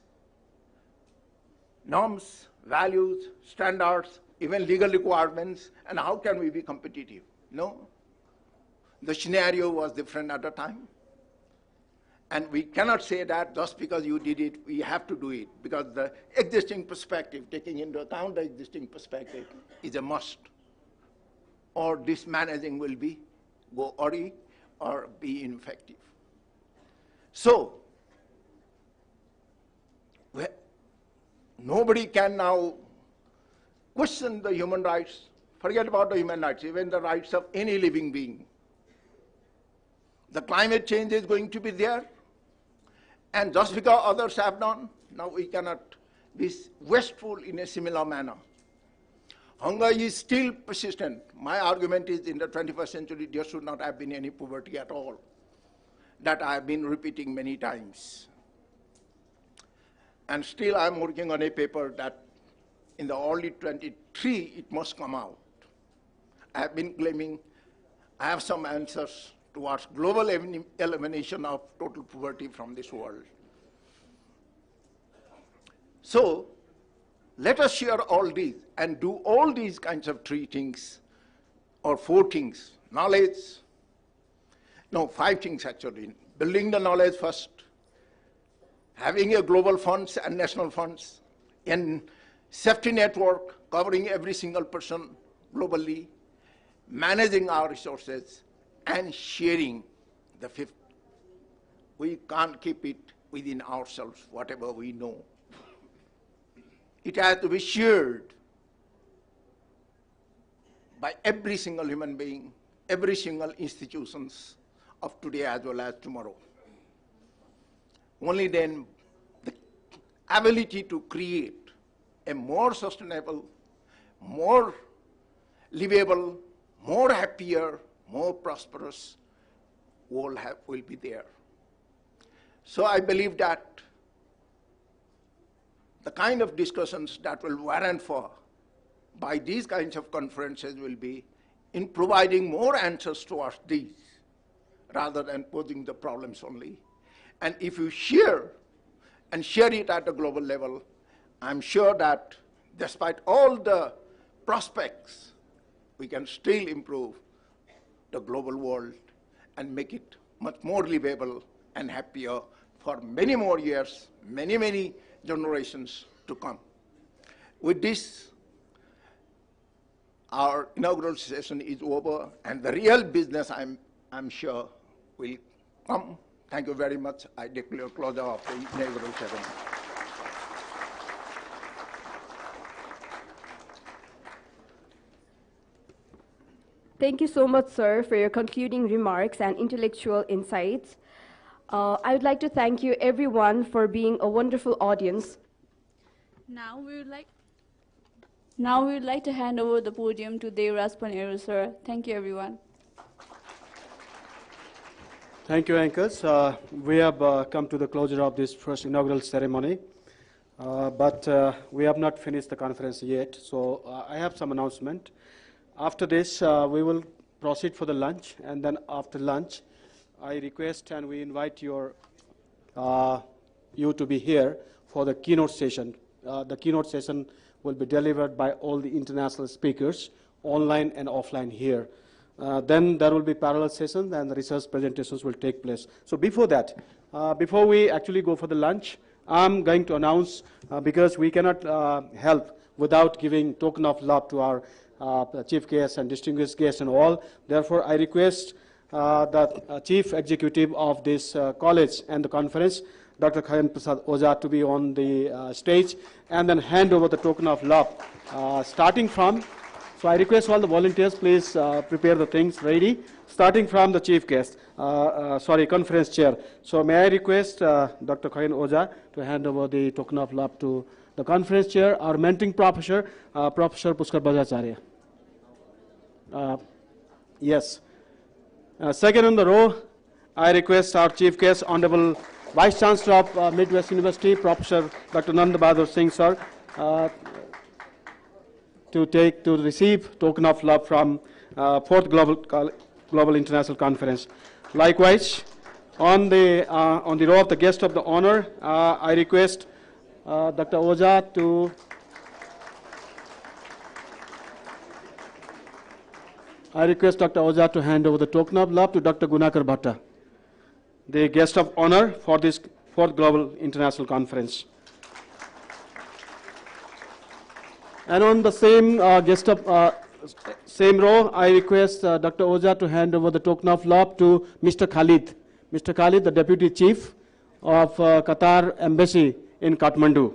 norms, values, standards, even legal requirements, and how can we be competitive? No. The scenario was different at the time. And we cannot say that just because you did it, we have to do it, because the existing perspective, taking into account the existing perspective, is a must. Or this managing will go awry or be ineffective. So, nobody can now question the human rights. Forget about the human rights, even the rights of any living being. The climate change is going to be there. And just because others have done, now we cannot be wasteful in a similar manner. Hunger is still persistent. My argument is in the 21st century, there should not have been any poverty at all. That I have been repeating many times. And still I'm working on a paper that in the early 23, it must come out. I have been claiming I have some answers towards global elimination of total poverty from this world. So, let us share all these and do all these kinds of 3 things, or 4 things. Knowledge, no, 5 things actually. Building the knowledge first, having a global funds and national funds, and safety network covering every single person globally, managing our resources, and sharing the 5th. We can't keep it within ourselves, whatever we know. It has to be shared by every single human being, every single institutions of today as well as tomorrow. Only then the ability to create a more sustainable, more livable, more happier, more prosperous will be there. So I believe that the kind of discussions that will warrant for by these kinds of conferences will be in providing more answers towards these rather than posing the problems only. And if you share it at the global level, I'm sure that despite all the prospects, we can still improve the global world and make it much more livable and happier for many more years, many, many generations to come. With this, our inaugural session is over, and the real business, I'm sure, will come. Thank you very much. I declare closure of the inaugural session. Thank you so much, sir, for your concluding remarks and intellectual insights. I would like to thank you, everyone, for being a wonderful audience. Now we would like to hand over the podium to Devraj Paneru, sir. Thank you, everyone. Thank you, anchors. We have come to the closure of this first inaugural ceremony, but we have not finished the conference yet, so I have some announcement. After this, we will proceed for the lunch, and then after lunch, I request and we invite you to be here for the keynote session. The keynote session will be delivered by all the international speakers, online and offline here. Then there will be parallel sessions and the research presentations will take place. So before that, before we actually go for the lunch, I'm going to announce, because we cannot help without giving token of love to our chief guests and distinguished guests and all. Therefore, I request the chief executive of this college and the conference, Dr. Khyagan Prasad Oza, to be on the stage and then hand over the token of love. Starting from, so I request all the volunteers, please prepare the things ready, starting from the chief guest, conference chair. So may I request Dr. Khyagan Oza to hand over the token of love to the conference chair, our mentoring professor, Professor Pushkar Bajacharya. Yes. Second in the row, I request our chief guest, Honorable Vice Chancellor of Midwest University, Professor Dr. Nanda Bahadur Singh, sir, to receive token of love from 4th Global International Conference. Likewise, on the row of the guest of the honor, I request Dr. Oza to hand over the token of love to Dr. Gunakar Bhatta, the guest of honor for this 4th Global International Conference. And on the same same row, I request Dr. Oza to hand over the token of love to Mr. Khalid. Mr. Khalid, the Deputy Chief of Qatar Embassy in Kathmandu.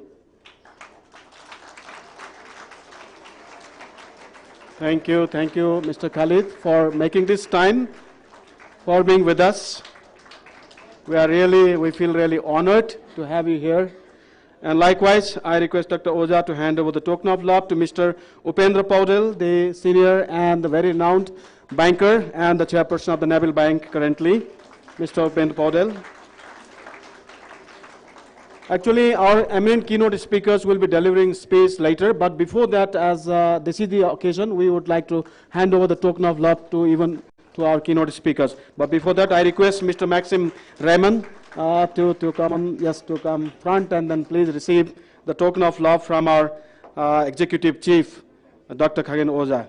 Thank you, Mr. Khalid, for making this time, for being with us. We feel really honored to have you here. And likewise, I request Dr. Oza to hand over the token of love to Mr. Upendra Paudel, the senior and the very renowned banker and the chairperson of the Naval Bank currently, Mr. Upendra Paudel. Actually, our eminent keynote speakers will be delivering speech later, but before that, as this is the occasion, we would like to hand over the token of love to our keynote speakers. But before that, I request Mr. Maxim Raymond to come front and then please receive the token of love from our executive chief, Dr. Khyagan Oza.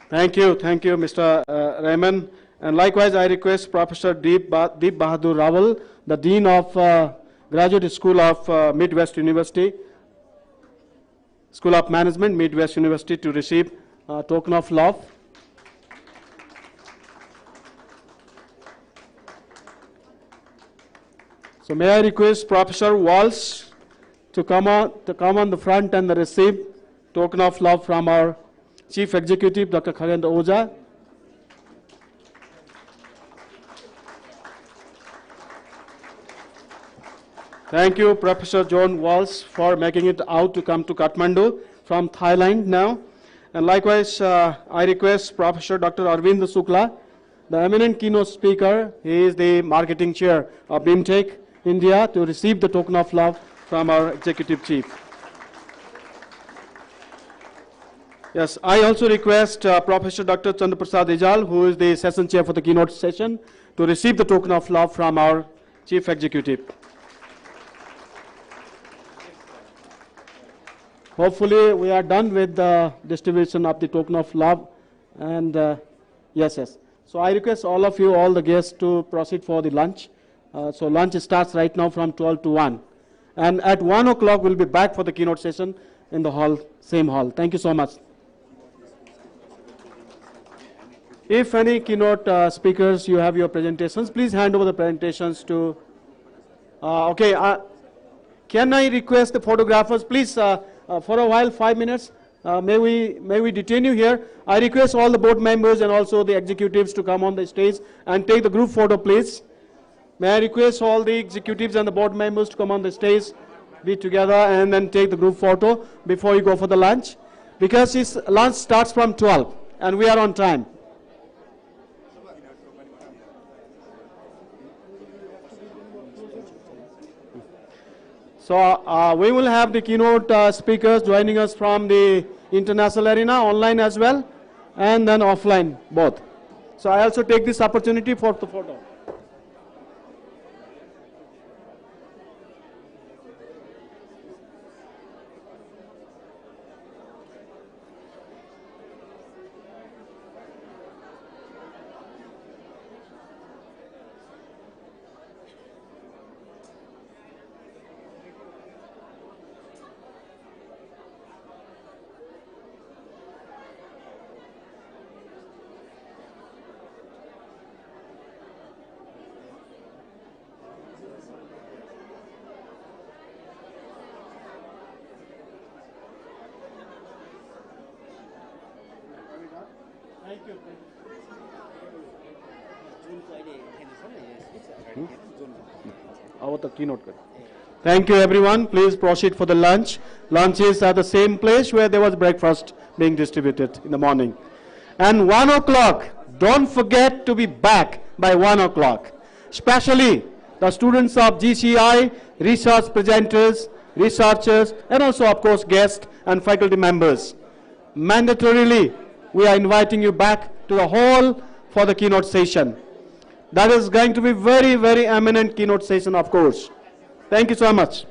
Thank you, Mr. Raymond. And likewise, I request Professor Deep Bahadur Rawal, the Dean of Graduate School of Midwest University, School of Management, Midwest University, to receive a token of love. So may I request Professor Walsh to come on the front and receive token of love from our Chief Executive, Dr. Khyagan Oza. Thank you, Professor John Walsh, for making it out to come to Kathmandu from Thailand now. And likewise, I request Professor Dr. Arvind Sukla, the eminent keynote speaker. He is the marketing chair of BIMTech India, to receive the token of love from our executive chief. Yes, I also request Professor Dr. Chandraprasad Ijal, who is the session chair for the keynote session, to receive the token of love from our chief executive. Hopefully, we are done with the distribution of the token of love. And yes. So I request all of you, all the guests, to proceed for the lunch. So lunch starts right now from 12 to 1. And at 1 o'clock, we'll be back for the keynote session in the hall, same hall. Thank you so much. If any keynote speakers, you have your presentations, please hand over the presentations to... can I request the photographers, please, for a while, 5 minutes, may we detain you here. I request all the board members and also the executives to come on the stage and take the group photo, please. May I request all the executives and the board members to come on the stage, be together, and then take the group photo before you go for the lunch, because this lunch starts from 12 and we are on time. So we will have the keynote speakers joining us from the international arena, online as well, and then offline, both. So I also take this opportunity for the photo. Thank you, everyone. Please proceed for the lunch. Lunch is at the same place where there was breakfast being distributed in the morning. And 1 o'clock, don't forget to be back by 1 o'clock. Especially the students of GCI, research presenters, researchers, and also, of course, guests and faculty members. Mandatorily, we are inviting you back to the hall for the keynote session. That is going to be very, very eminent keynote session, of course. Thank you so much.